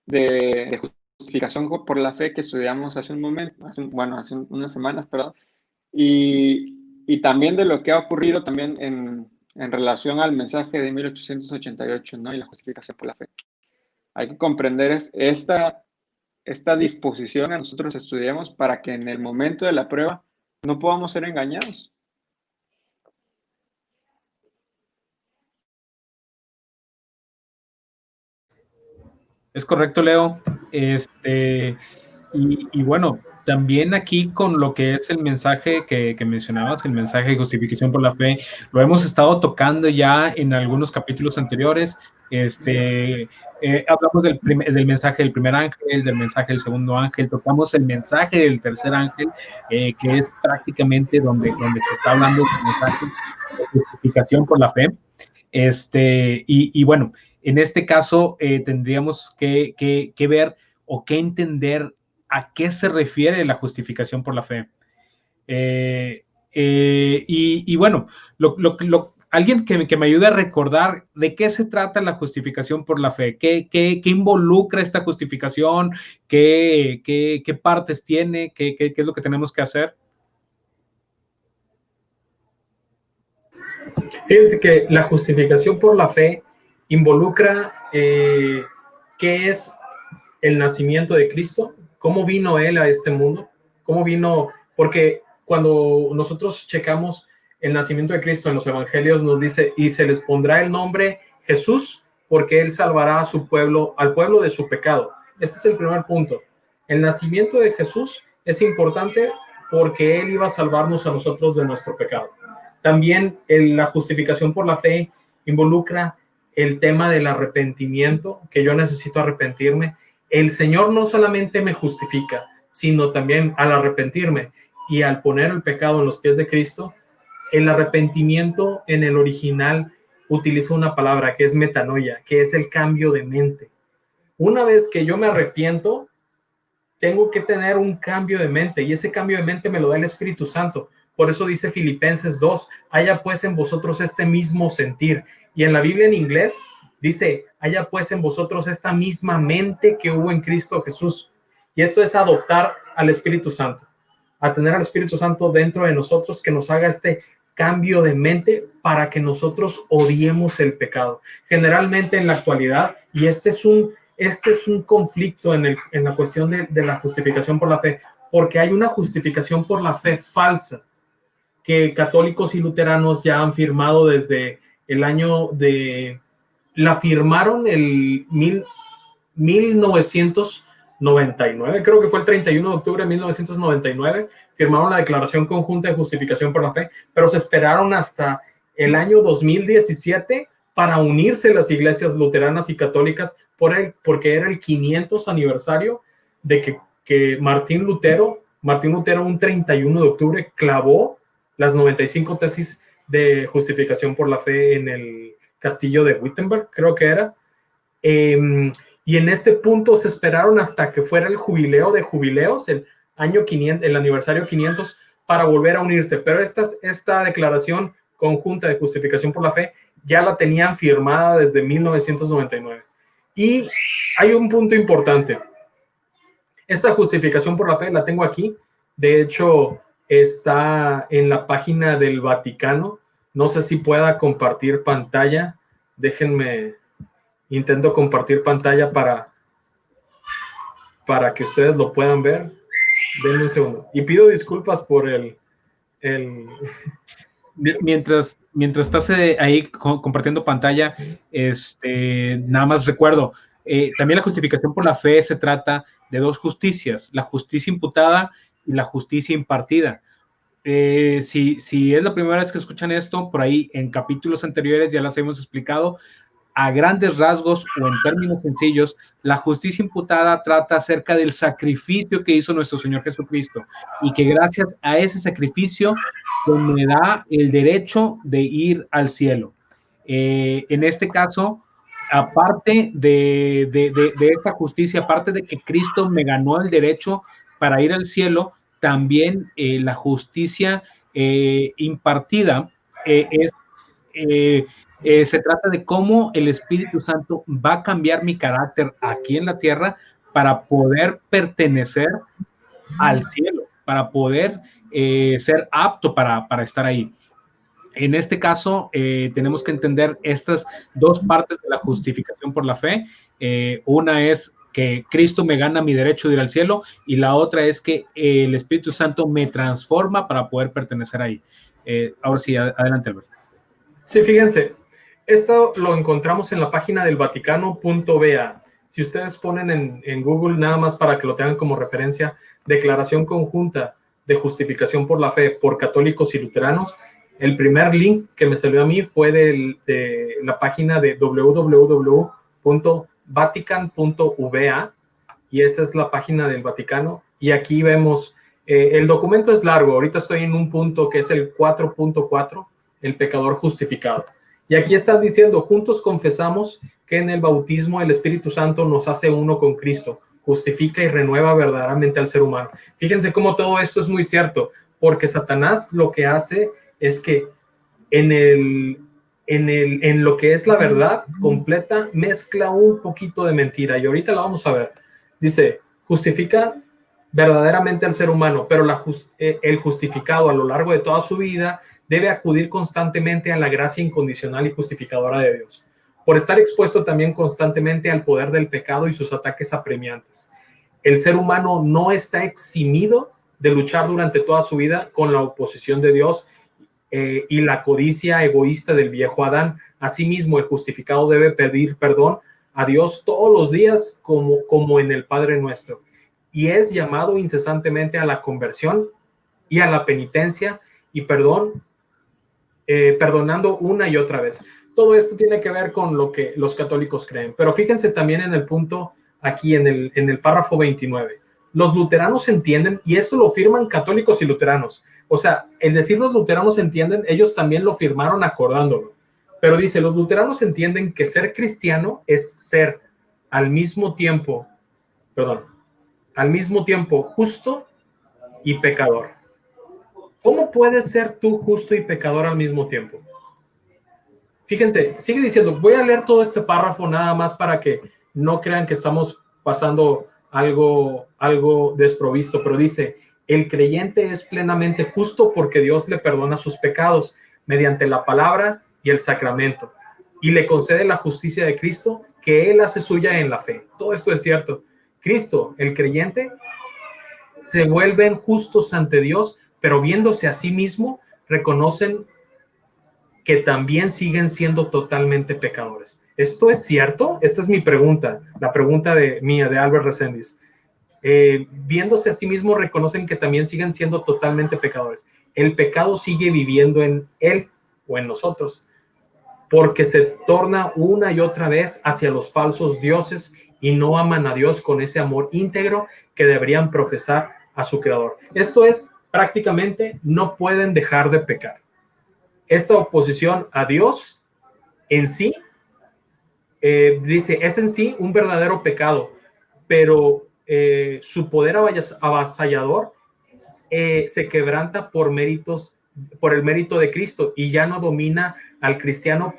Speaker 1: de justificación por la fe que estudiamos hace un momento, hace unas semanas, perdón. Y también de lo que ha ocurrido también en relación al mensaje de 1888, ¿no? Y la justificación por la fe. Hay que comprender esta disposición a nosotros estudiemos para que en el momento de la prueba no podamos ser engañados.
Speaker 2: Es correcto, Leo. Y bueno, también aquí con lo que es el mensaje que mencionabas, el mensaje de justificación por la fe, lo hemos estado tocando ya en algunos capítulos anteriores. Hablamos del mensaje del primer ángel, del mensaje del segundo ángel, tocamos el mensaje del tercer ángel, que es prácticamente donde se está hablando del mensaje de justificación por la fe. Y bueno, en este caso tendríamos que ver o que entender a qué se refiere la justificación por la fe. Y bueno, alguien que me ayude a recordar de qué se trata la justificación por la fe, qué involucra esta justificación, qué partes tiene, qué es lo que tenemos que hacer.
Speaker 4: Fíjense que la justificación por la fe involucra qué es el nacimiento de Cristo, cómo vino Él a este mundo, cómo vino, porque cuando nosotros checamos el nacimiento de Cristo en los evangelios nos dice, y se les pondrá el nombre Jesús, porque Él salvará a su pueblo, al pueblo de su pecado. Este es el primer punto. El nacimiento de Jesús es importante porque Él iba a salvarnos a nosotros de nuestro pecado. También la justificación por la fe involucra el tema del arrepentimiento, que yo necesito arrepentirme. El Señor no solamente me justifica, sino también al arrepentirme y al poner el pecado en los pies de Cristo, el arrepentimiento en el original utiliza una palabra que es metanoia, que es el cambio de mente. Una vez que yo me arrepiento, tengo que tener un cambio de mente y ese cambio de mente me lo da el Espíritu Santo. Por eso dice Filipenses 2, haya pues en vosotros este mismo sentir. Y en la Biblia en inglés dice, haya pues en vosotros esta misma mente que hubo en Cristo Jesús. Y esto es adoptar al Espíritu Santo, a tener al Espíritu Santo dentro de nosotros que nos haga este cambio de mente para que nosotros odiemos el pecado. Generalmente en la actualidad, y este es un conflicto en la cuestión de la justificación por la fe, porque hay una justificación por la fe falsa que católicos y luteranos ya han firmado desde el año la firmaron el 1999, creo que fue el 31 de octubre de 1999, firmaron la Declaración Conjunta de Justificación por la Fe, pero se esperaron hasta el año 2017 para unirse las iglesias luteranas y católicas porque era el 500 aniversario de que Martín Lutero un 31 de octubre clavó las 95 tesis de justificación por la fe en el castillo de Wittenberg, creo que era. Y en este punto se esperaron hasta que fuera el jubileo de jubileos, el año 500, el aniversario 500, para volver a unirse. Pero esta declaración conjunta de justificación por la fe ya la tenían firmada desde 1999. Y hay un punto importante. Esta justificación por la fe la tengo aquí. De hecho, está en la página del Vaticano. No sé si pueda compartir pantalla. Déjenme, intento compartir pantalla para que ustedes lo puedan ver. Denme un segundo. Y pido disculpas por el...
Speaker 2: Mientras estás ahí compartiendo pantalla, nada más recuerdo, también la justificación por la fe se trata de dos justicias, la justicia imputada y la justicia impartida. Si es la primera vez que escuchan esto, por ahí en capítulos anteriores ya las hemos explicado. A grandes rasgos o en términos sencillos, la justicia imputada trata acerca del sacrificio que hizo nuestro Señor Jesucristo y que gracias a ese sacrificio me da el derecho de ir al cielo. En este caso, aparte de esta justicia, aparte de que Cristo me ganó el derecho para ir al cielo, también la justicia impartida es Se trata de cómo el Espíritu Santo va a cambiar mi carácter aquí en la tierra para poder pertenecer al cielo, para poder ser apto para estar ahí. En este caso, tenemos que entender estas dos partes de la justificación por la fe. Una es que Cristo me gana mi derecho de ir al cielo, y la otra es que el Espíritu Santo me transforma para poder pertenecer ahí. Ahora sí, adelante, Albert.
Speaker 4: Sí, fíjense, esto lo encontramos en la página del Vaticano.va. Si ustedes ponen en Google, nada más para que lo tengan como referencia, Declaración Conjunta de Justificación por la Fe por Católicos y Luteranos, el primer link que me salió a mí fue de la página de www.vatican.va, y esa es la página del Vaticano. Y aquí vemos, el documento es largo, ahorita estoy en un punto que es el 4.4, el pecador justificado. Y aquí están diciendo: juntos confesamos que en el bautismo el Espíritu Santo nos hace uno con Cristo, justifica y renueva verdaderamente al ser humano. Fíjense cómo todo esto es muy cierto, porque Satanás lo que hace es que en lo que es la verdad completa mezcla un poquito de mentira, y ahorita la vamos a ver. Dice: justifica verdaderamente al ser humano, pero el justificado a lo largo de toda su vida debe acudir constantemente a la gracia incondicional y justificadora de Dios, por estar expuesto también constantemente al poder del pecado y sus ataques apremiantes. El ser humano no está eximido de luchar durante toda su vida con la oposición de Dios y la codicia egoísta del viejo Adán. Asimismo, el justificado debe pedir perdón a Dios todos los días, como en el Padre Nuestro, y es llamado incesantemente a la conversión y a la penitencia y perdonando una y otra vez. Todo esto tiene que ver con lo que los católicos creen. Pero fíjense también en el punto aquí, en el párrafo 29. Los luteranos entienden, y esto lo firman católicos y luteranos. O sea, el decir los luteranos entienden, ellos también lo firmaron acordándolo. Pero dice: los luteranos entienden que ser cristiano es ser al mismo tiempo justo y pecador. ¿Cómo puedes ser tú justo y pecador al mismo tiempo? Fíjense, sigue diciendo, voy a leer todo este párrafo nada más para que no crean que estamos pasando algo desprovisto, pero dice: el creyente es plenamente justo porque Dios le perdona sus pecados mediante la palabra y el sacramento, y le concede la justicia de Cristo que él hace suya en la fe. Todo esto es cierto. Cristo, el creyente, se vuelven justos ante Dios, pero viéndose a sí mismo, reconocen que también siguen siendo totalmente pecadores. ¿Esto es cierto? Esta es mi pregunta, la pregunta mía, de Albert Reséndiz. Viéndose a sí mismo, reconocen que también siguen siendo totalmente pecadores. El pecado sigue viviendo en él o en nosotros, porque se torna una y otra vez hacia los falsos dioses y no aman a Dios con ese amor íntegro que deberían profesar a su creador. Esto es, prácticamente, no pueden dejar de pecar. Esta oposición a Dios en sí, dice, es en sí un verdadero pecado, pero su poder avasallador se quebranta por el mérito de Cristo, y ya no domina al cristiano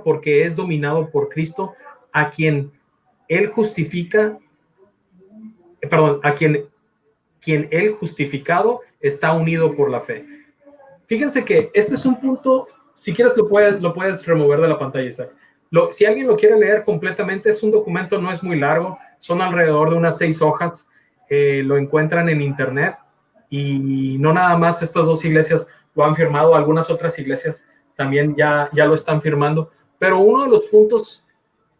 Speaker 4: porque es dominado por Cristo, a quien él justifica, quien él justificado está unido por la fe. Fíjense que este es un punto, si quieres lo puedes remover de la pantalla, Isaac. Si alguien lo quiere leer completamente, es un documento, no es muy largo, son alrededor de unas 6 hojas, lo encuentran en internet, y no nada más estas 2 iglesias lo han firmado, algunas otras iglesias también ya lo están firmando, pero uno de los puntos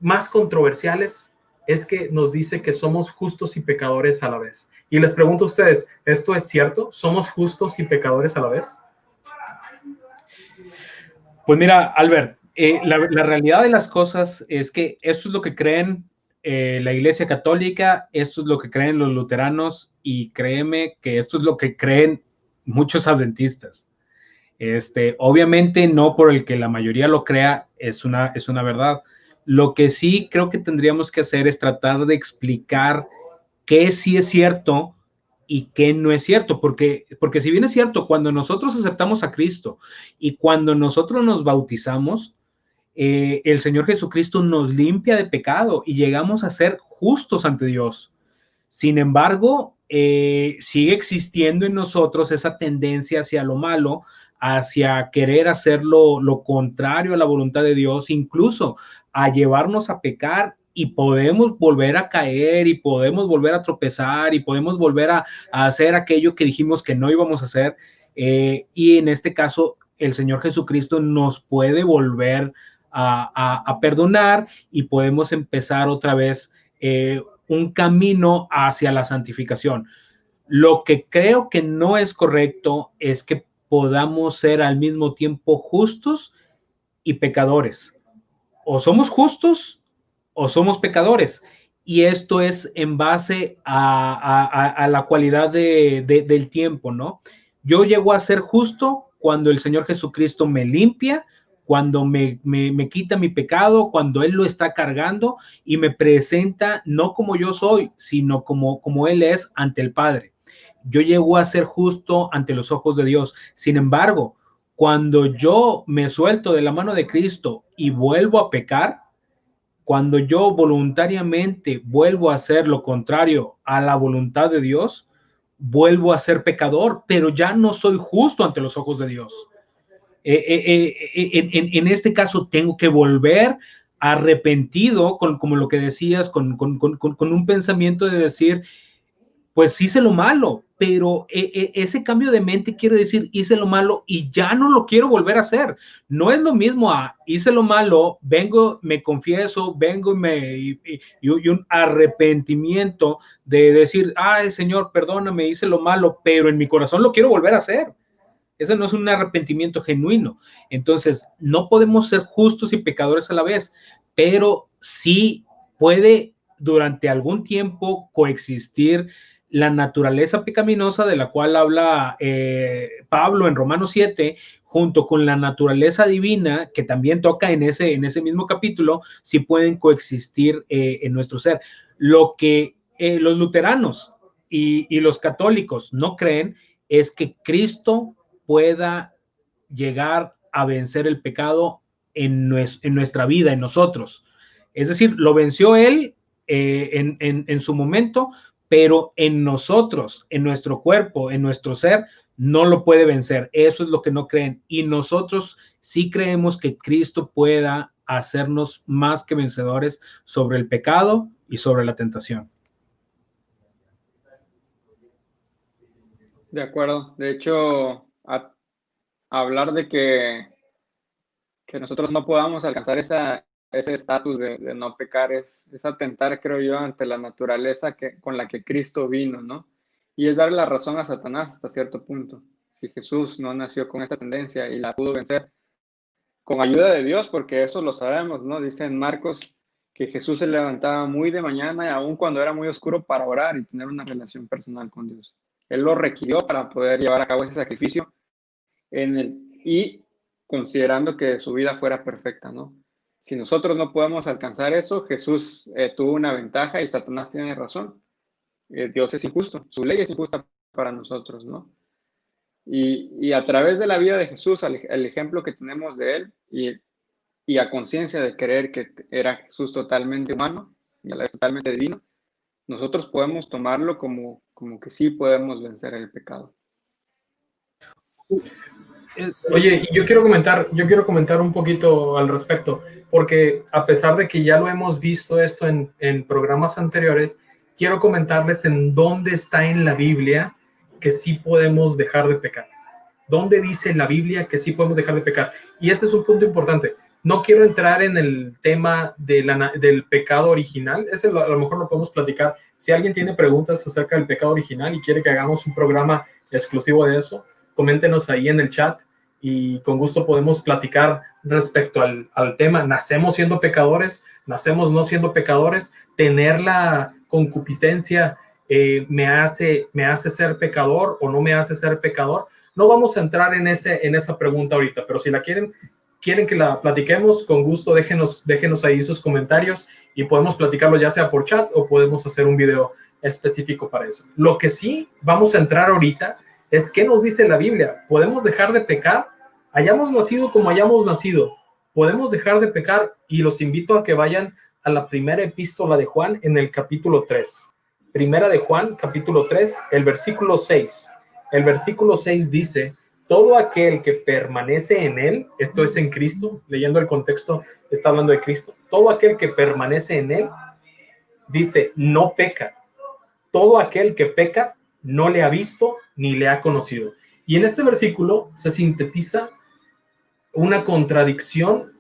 Speaker 4: más controversiales es que nos dice que somos justos y pecadores a la vez. Y les pregunto a ustedes, ¿esto es cierto? ¿Somos justos y pecadores a la vez?
Speaker 2: Pues mira, Albert, la realidad de las cosas es que esto es lo que creen la Iglesia Católica, esto es lo que creen los luteranos, y créeme que esto es lo que creen muchos adventistas. Obviamente no por el que la mayoría lo crea es una verdad. Lo que sí creo que tendríamos que hacer es tratar de explicar qué sí es cierto y qué no es cierto, porque si bien es cierto, cuando nosotros aceptamos a Cristo y cuando nosotros nos bautizamos, el Señor Jesucristo nos limpia de pecado y llegamos a ser justos ante Dios. Sin embargo, sigue existiendo en nosotros esa tendencia hacia lo malo, hacia querer hacer lo contrario a la voluntad de Dios, incluso a llevarnos a pecar, y podemos volver a caer y podemos volver a tropezar y podemos volver a hacer aquello que dijimos que no íbamos a hacer. Y en este caso, el Señor Jesucristo nos puede volver a perdonar y podemos empezar otra vez un camino hacia la santificación. Lo que creo que no es correcto es que podamos ser al mismo tiempo justos y pecadores. O somos justos o somos pecadores. Y esto es en base a la cualidad del tiempo, ¿no? Yo llego a ser justo cuando el Señor Jesucristo me limpia, cuando me quita mi pecado, cuando Él lo está cargando y me presenta no como yo soy, sino como Él es ante el Padre. Yo llego a ser justo ante los ojos de Dios. Sin embargo, cuando yo me suelto de la mano de Cristo y vuelvo a pecar, cuando yo voluntariamente vuelvo a hacer lo contrario a la voluntad de Dios, vuelvo a ser pecador, pero ya no soy justo ante los ojos de Dios. En este caso tengo que volver arrepentido, como lo que decías, con un pensamiento de decir, pues hice lo malo, pero ese cambio de mente quiere decir hice lo malo y ya no lo quiero volver a hacer. No es lo mismo a hice lo malo, vengo, me confieso, vengo y un arrepentimiento de decir, ay Señor, perdóname, hice lo malo, pero en mi corazón lo quiero volver a hacer. Eso no es un arrepentimiento genuino. Entonces, no podemos ser justos y pecadores a la vez, pero sí puede durante algún tiempo coexistir la naturaleza pecaminosa de la cual habla Pablo en Romanos 7, junto con la naturaleza divina, que también toca en ese mismo capítulo, sí pueden coexistir en nuestro ser. Lo que los luteranos y los católicos no creen es que Cristo pueda llegar a vencer el pecado en nuestra vida, en nosotros. Es decir, lo venció Él en su momento, pero en nosotros, en nuestro cuerpo, en nuestro ser, no lo puede vencer. Eso es lo que no creen. Y nosotros sí creemos que Cristo pueda hacernos más que vencedores sobre el pecado y sobre la tentación.
Speaker 1: De acuerdo. De hecho, hablar de que nosotros no podamos alcanzar ese estatus de no pecar es atentar, creo yo, ante la naturaleza con la que Cristo vino, ¿no? Y es darle la razón a Satanás hasta cierto punto. Si Jesús no nació con esta tendencia y la pudo vencer con ayuda de Dios, porque eso lo sabemos, ¿no? Dice en Marcos que Jesús se levantaba muy de mañana y aún cuando era muy oscuro para orar y tener una relación personal con Dios. Él lo requirió para poder llevar a cabo ese sacrificio y considerando que su vida fuera perfecta, ¿no? Si nosotros no podemos alcanzar eso, Jesús tuvo una ventaja y Satanás tiene razón. Dios es injusto, su ley es injusta para nosotros, ¿no? Y a través de la vida de Jesús, el ejemplo que tenemos de él y a conciencia de creer que era Jesús totalmente humano y a la vez totalmente divino, nosotros podemos tomarlo como que sí podemos vencer el pecado.
Speaker 4: Oye, yo quiero comentar un poquito al respecto, porque a pesar de que ya lo hemos visto esto en programas anteriores, quiero comentarles en dónde está en la Biblia que sí podemos dejar de pecar. ¿Dónde dice la Biblia que sí podemos dejar de pecar? Y este es un punto importante. No quiero entrar en el tema del pecado original. Ese a lo mejor lo podemos platicar. Si alguien tiene preguntas acerca del pecado original y quiere que hagamos un programa exclusivo de eso, coméntenos ahí en el chat y con gusto podemos platicar respecto al tema. ¿Nacemos siendo pecadores? ¿Nacemos no siendo pecadores? ¿Tener la concupiscencia me hace ser pecador o no me hace ser pecador? No vamos a entrar en esa pregunta ahorita, pero si la quieren que la platiquemos, con gusto déjenos ahí sus comentarios y podemos platicarlo ya sea por chat o podemos hacer un video específico para eso. Lo que sí vamos a entrar ahorita es qué nos dice la Biblia. ¿Podemos dejar de pecar? Hayamos nacido como hayamos nacido, podemos dejar de pecar, y los invito a que vayan a la primera epístola de Juan en el capítulo 3. Primera de Juan, capítulo 3, el versículo 6. El versículo 6 dice: todo aquel que permanece en él, esto es en Cristo, leyendo el contexto, está hablando de Cristo, todo aquel que permanece en él, dice, no peca. Todo aquel que peca no le ha visto ni le ha conocido. Y en este versículo se sintetiza una contradicción,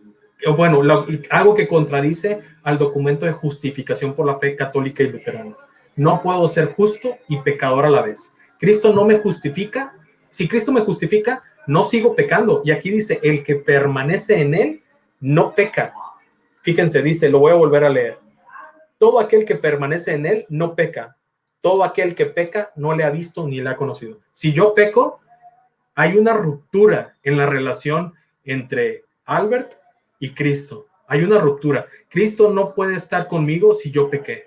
Speaker 4: o bueno, algo que contradice al documento de justificación por la fe católica y luterana. No puedo ser justo y pecador a la vez. Cristo no me justifica. Si Cristo me justifica, no sigo pecando. Y aquí dice, el que permanece en él no peca. Fíjense, dice, lo voy a volver a leer. Todo aquel que permanece en él no peca. Todo aquel que peca no le ha visto ni le ha conocido. Si yo peco, hay una ruptura en la relación entre Albert y Cristo. Hay una ruptura. Cristo no puede estar conmigo si yo pequé.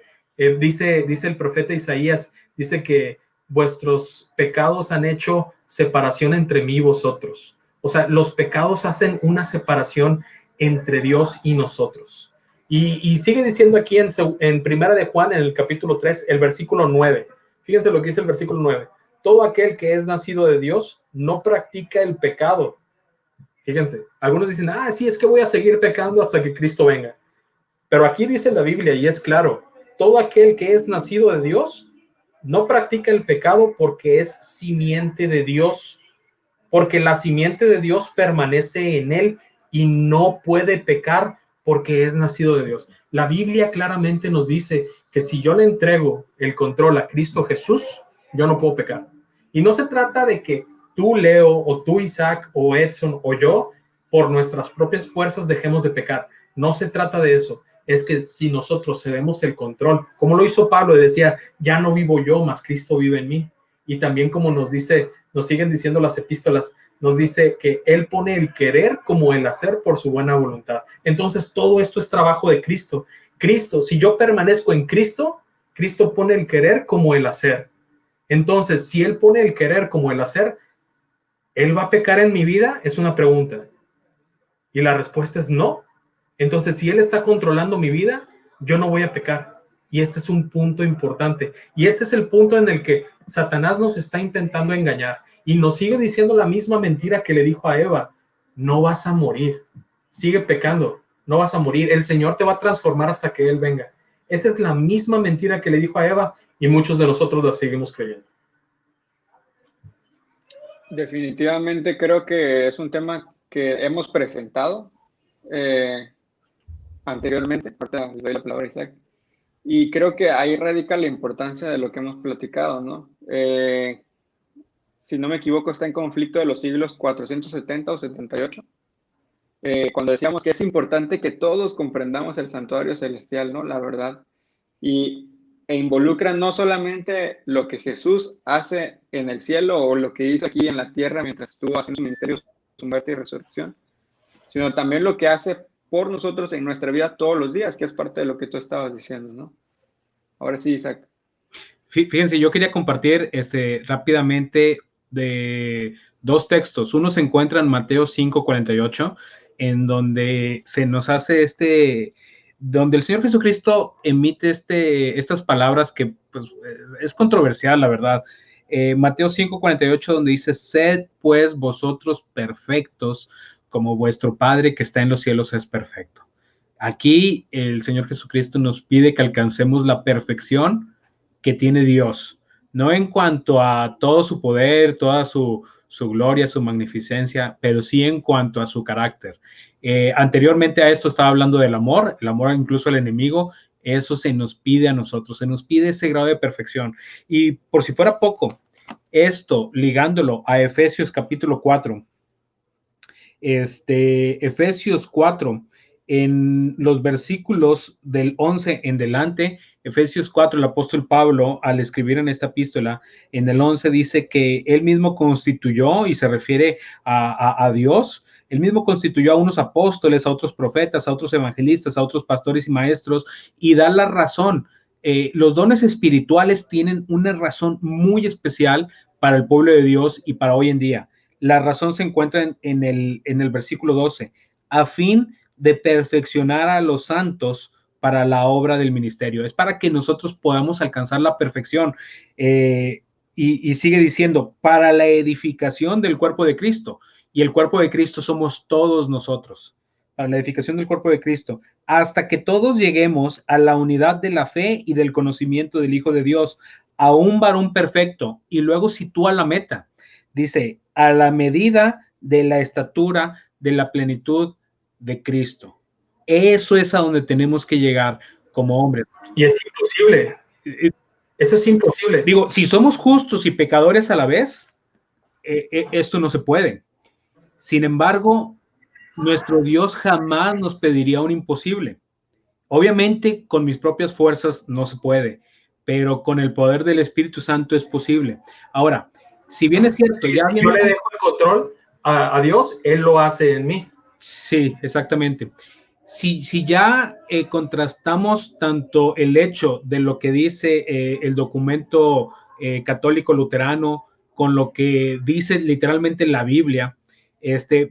Speaker 4: Dice el profeta Isaías, dice que vuestros pecados han hecho separación entre mí y vosotros. O sea, los pecados hacen una separación entre Dios y nosotros. Y sigue diciendo aquí en Primera de Juan, en el capítulo 3, el versículo 9. Fíjense lo que dice el versículo 9. Todo aquel que es nacido de Dios no practica el pecado. Fíjense, algunos dicen, sí, es que voy a seguir pecando hasta que Cristo venga. Pero aquí dice la Biblia, y es claro, todo aquel que es nacido de Dios no practica el pecado porque es simiente de Dios, porque la simiente de Dios permanece en él y no puede pecar porque es nacido de Dios. La Biblia claramente nos dice que si yo le entrego el control a Cristo Jesús, yo no puedo pecar. Y no se trata de que tú, Leo, o tú, Isaac, o Edson, o yo, por nuestras propias fuerzas dejemos de pecar. No se trata de eso. Es que si nosotros cedemos el control, como lo hizo Pablo, y decía, ya no vivo yo, mas Cristo vive en mí. Y también como nos siguen diciendo las epístolas, nos dice que Él pone el querer como el hacer por su buena voluntad. Entonces todo esto es trabajo de Cristo. Cristo, si yo permanezco en Cristo, Cristo pone el querer como el hacer. Entonces, si Él pone el querer como el hacer, ¿Él va a pecar en mi vida? Es una pregunta. Y la respuesta es no. Entonces, si Él está controlando mi vida, yo no voy a pecar. Y este es un punto importante. Y este es el punto en el que Satanás nos está intentando engañar. Y nos sigue diciendo la misma mentira que le dijo a Eva. No vas a morir. Sigue pecando. No vas a morir. El Señor te va a transformar hasta que Él venga. Esa es la misma mentira que le dijo a Eva. Y muchos de nosotros la seguimos creyendo.
Speaker 1: Definitivamente creo que es un tema que hemos presentado anteriormente. Ahorita le doy la palabra a Isaac. Y creo que ahí radica la importancia de lo que hemos platicado, ¿no? Si no me equivoco, está en conflicto de los siglos 470 o 78. Cuando decíamos que es importante que todos comprendamos el santuario celestial, ¿no? La verdad. E involucra no solamente lo que Jesús hace en el cielo o lo que hizo aquí en la tierra mientras estuvo haciendo su ministerio, su muerte y resurrección, sino también lo que hace por nosotros en nuestra vida todos los días, que es parte de lo que tú estabas diciendo, ¿no? Ahora sí, Isaac.
Speaker 2: Fíjense, yo quería compartir rápidamente de dos textos. Uno se encuentra en Mateo 5:48, en donde se nos hace donde el Señor Jesucristo emite estas palabras que pues, es controversial, la verdad. Mateo 5:48, donde dice, sed pues vosotros perfectos, como vuestro Padre que está en los cielos es perfecto. Aquí el Señor Jesucristo nos pide que alcancemos la perfección que tiene Dios, no en cuanto a todo su poder, toda su gloria, su magnificencia, pero sí en cuanto a su carácter. Anteriormente a esto estaba hablando del amor, el amor incluso al enemigo. Eso se nos pide a nosotros, se nos pide ese grado de perfección. Y por si fuera poco, esto ligándolo a Efesios capítulo 4, Efesios 4, en los versículos del 11 en delante, Efesios 4, el apóstol Pablo, al escribir en esta epístola, en el 11 dice que él mismo constituyó, y se refiere a Dios, él mismo constituyó a unos apóstoles, a otros profetas, a otros evangelistas, a otros pastores y maestros, y da la razón Los dones espirituales tienen una razón muy especial para el pueblo de Dios y para hoy en día. La razón se encuentra en el versículo 12, a fin de perfeccionar a los santos para la obra del ministerio. Es para que nosotros podamos alcanzar la perfección. Y sigue diciendo, para la edificación del cuerpo de Cristo. Y el cuerpo de Cristo somos todos nosotros. Para la edificación del cuerpo de Cristo, hasta que todos lleguemos a la unidad de la fe y del conocimiento del Hijo de Dios, a un varón perfecto. Y luego sitúa la meta. Dice, a la medida de la estatura de la plenitud de Cristo. Eso es a donde tenemos que llegar como hombres.
Speaker 4: Y es imposible. Eso es imposible.
Speaker 2: Digo, si somos justos y pecadores a la vez, esto no se puede. Sin embargo, nuestro Dios jamás nos pediría un imposible. Obviamente, con mis propias fuerzas no se puede, pero con el poder del Espíritu Santo es posible. Ahora, si bien es cierto, ya
Speaker 4: si yo le dejo el control a Dios, Él lo hace en mí.
Speaker 2: Sí, exactamente. Si ya contrastamos tanto el hecho de lo que dice el documento católico luterano con lo que dice literalmente la Biblia,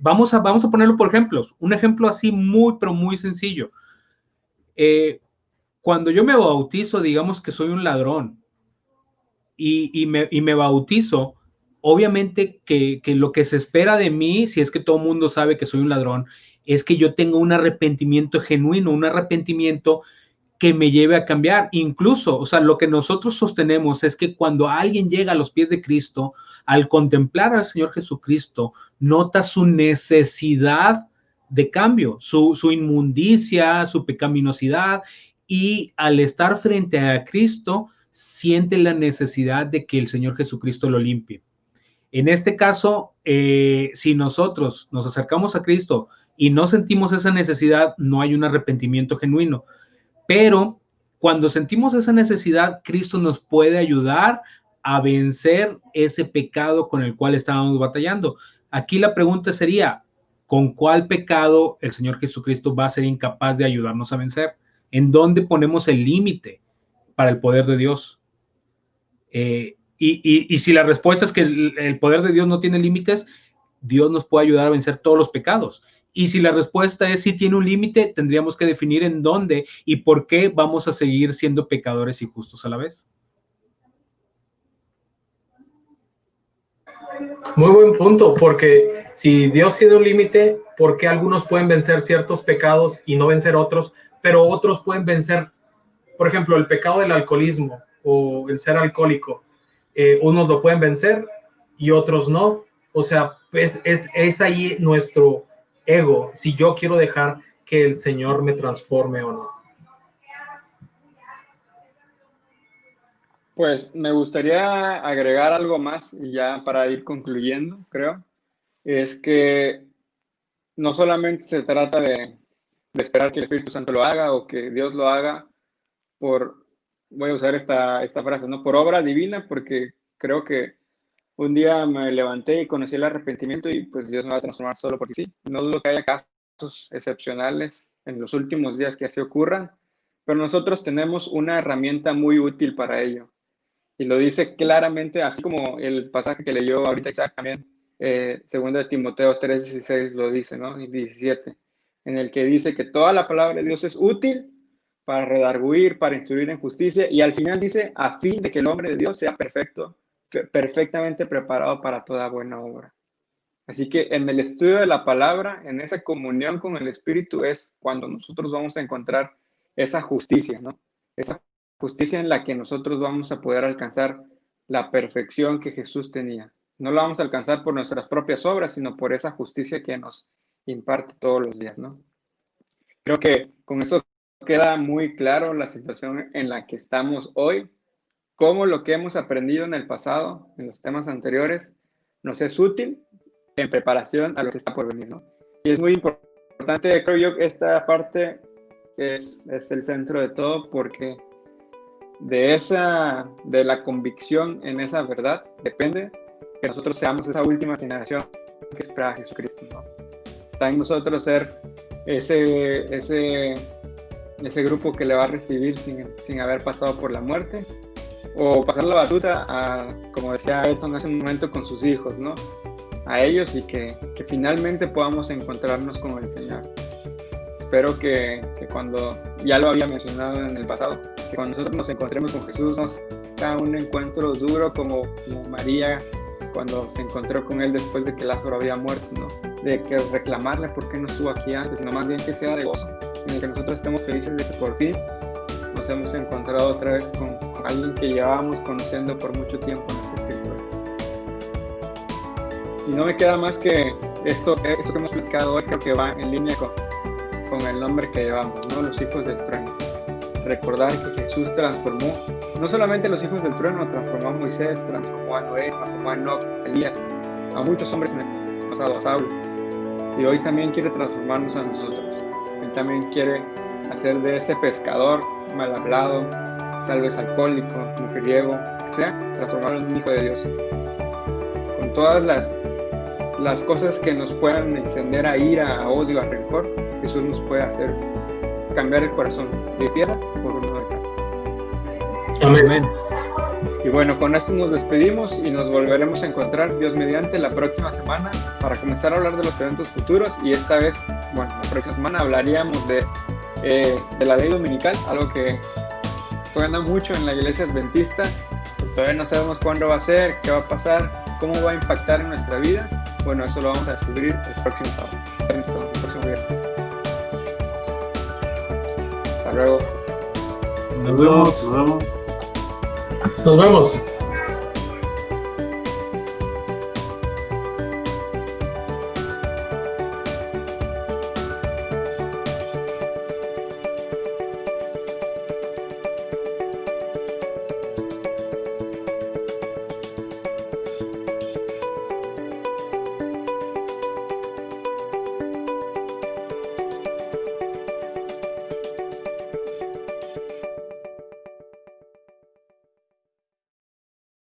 Speaker 2: vamos a ponerlo por ejemplos. Un ejemplo así muy, pero muy sencillo. Cuando yo me bautizo, digamos que soy un ladrón y me bautizo, obviamente que lo que se espera de mí, si es que todo el mundo sabe que soy un ladrón, es que yo tenga un arrepentimiento genuino, un arrepentimiento que me lleve a cambiar. Incluso, o sea, lo que nosotros sostenemos es que cuando alguien llega a los pies de Cristo, al contemplar al Señor Jesucristo, nota su necesidad de cambio, su inmundicia, su pecaminosidad, y al estar frente a Cristo, siente la necesidad de que el Señor Jesucristo lo limpie. En este caso, si nosotros nos acercamos a Cristo y no sentimos esa necesidad, no hay un arrepentimiento genuino. Pero cuando sentimos esa necesidad, Cristo nos puede ayudar a vencer ese pecado con el cual estábamos batallando. Aquí la pregunta sería, ¿con cuál pecado el Señor Jesucristo va a ser incapaz de ayudarnos a vencer? ¿En dónde ponemos el límite para el poder de Dios? Y si la respuesta es que el poder de Dios no tiene límites, Dios nos puede ayudar a vencer todos los pecados. Y si la respuesta es sí tiene un límite, tendríamos que definir en dónde y por qué vamos a seguir siendo pecadores y justos a la vez.
Speaker 4: Muy buen punto, porque si Dios tiene un límite, ¿por qué algunos pueden vencer ciertos pecados y no vencer otros, pero otros pueden vencer, por ejemplo, el pecado del alcoholismo o el ser alcohólico? Unos lo pueden vencer y otros no. O sea, es ahí nuestro ego, si yo quiero dejar que el Señor me transforme o no.
Speaker 1: Pues me gustaría agregar algo más y ya para ir concluyendo, creo, es que no solamente se trata de esperar que el Espíritu Santo lo haga o que Dios lo haga voy a usar esta frase, ¿no? Por obra divina, porque creo que un día me levanté y conocí el arrepentimiento y pues Dios me va a transformar solo porque sí. No dudo que haya casos excepcionales en los últimos días que así ocurran, pero nosotros tenemos una herramienta muy útil para ello. Y lo dice claramente, así como el pasaje que leyó ahorita Isaac también, 2 de Timoteo 3:16 lo dice, ¿no? Y 17, en el que dice que toda la palabra de Dios es útil para redarguir, para instruir en justicia, y al final dice, a fin de que el hombre de Dios sea perfecto, perfectamente preparado para toda buena obra. Así que en el estudio de la palabra, en esa comunión con el Espíritu, es cuando nosotros vamos a encontrar esa justicia, ¿no? Esa justicia en la que nosotros vamos a poder alcanzar la perfección que Jesús tenía. No la vamos a alcanzar por nuestras propias obras, sino por esa justicia que nos imparte todos los días, ¿no? Creo que con eso queda muy claro la situación en la que estamos hoy, cómo lo que hemos aprendido en el pasado, en los temas anteriores, nos es útil en preparación a lo que está por venir, ¿no? Y es muy importante, creo yo, que esta parte es el centro de todo, porque de la convicción en esa verdad depende que nosotros seamos esa última generación que espera a Jesucristo, ¿no? Está en nosotros ser ese grupo que le va a recibir sin haber pasado por la muerte, o pasar la batuta a, como decía Edson hace un momento, con sus hijos, ¿no? A ellos, y que finalmente podamos encontrarnos con el Señor. Espero que cuando, ya lo había mencionado en el pasado, que cuando nosotros nos encontremos con Jesús nos haga un encuentro duro como María cuando se encontró con él después de que Lázaro había muerto, ¿no? De que reclamarle por qué no estuvo aquí antes, sino más bien que sea de gozo, en el que nosotros estemos felices de que por fin nos hemos encontrado otra vez con alguien que llevábamos conociendo por mucho tiempo en las Escrituras. Y no me queda más que esto que hemos explicado hoy, creo que va en línea con el nombre que llevamos, ¿no? Los hijos del trueno. Recordar que Jesús transformó, no solamente los hijos del trueno, transformó a Moisés, transformó a Noé, transformó a Enoch, a Elías, a muchos hombres en el pasado, a Saulo. Y hoy también quiere transformarnos a nosotros. Él también quiere hacer de ese pescador mal hablado, tal vez alcohólico, mujeriego, que sea, transformarlo en un hijo de Dios. Con todas las cosas que nos puedan encender a ira, a odio, a rencor, Jesús nos puede hacer cambiar el corazón de piedra por uno de carne.
Speaker 2: Amén.
Speaker 1: Y bueno, con esto nos despedimos y nos volveremos a encontrar, Dios mediante, la próxima semana para comenzar a hablar de los eventos futuros. Y esta vez, bueno, la próxima semana hablaríamos de la ley dominical, algo que suena mucho en la iglesia adventista. Todavía no sabemos cuándo va a ser, qué va a pasar, cómo va a impactar en nuestra vida. Bueno, eso lo vamos a descubrir el próximo sábado, el próximo viernes. Hasta luego.
Speaker 3: Nos vemos.
Speaker 4: Nos vemos.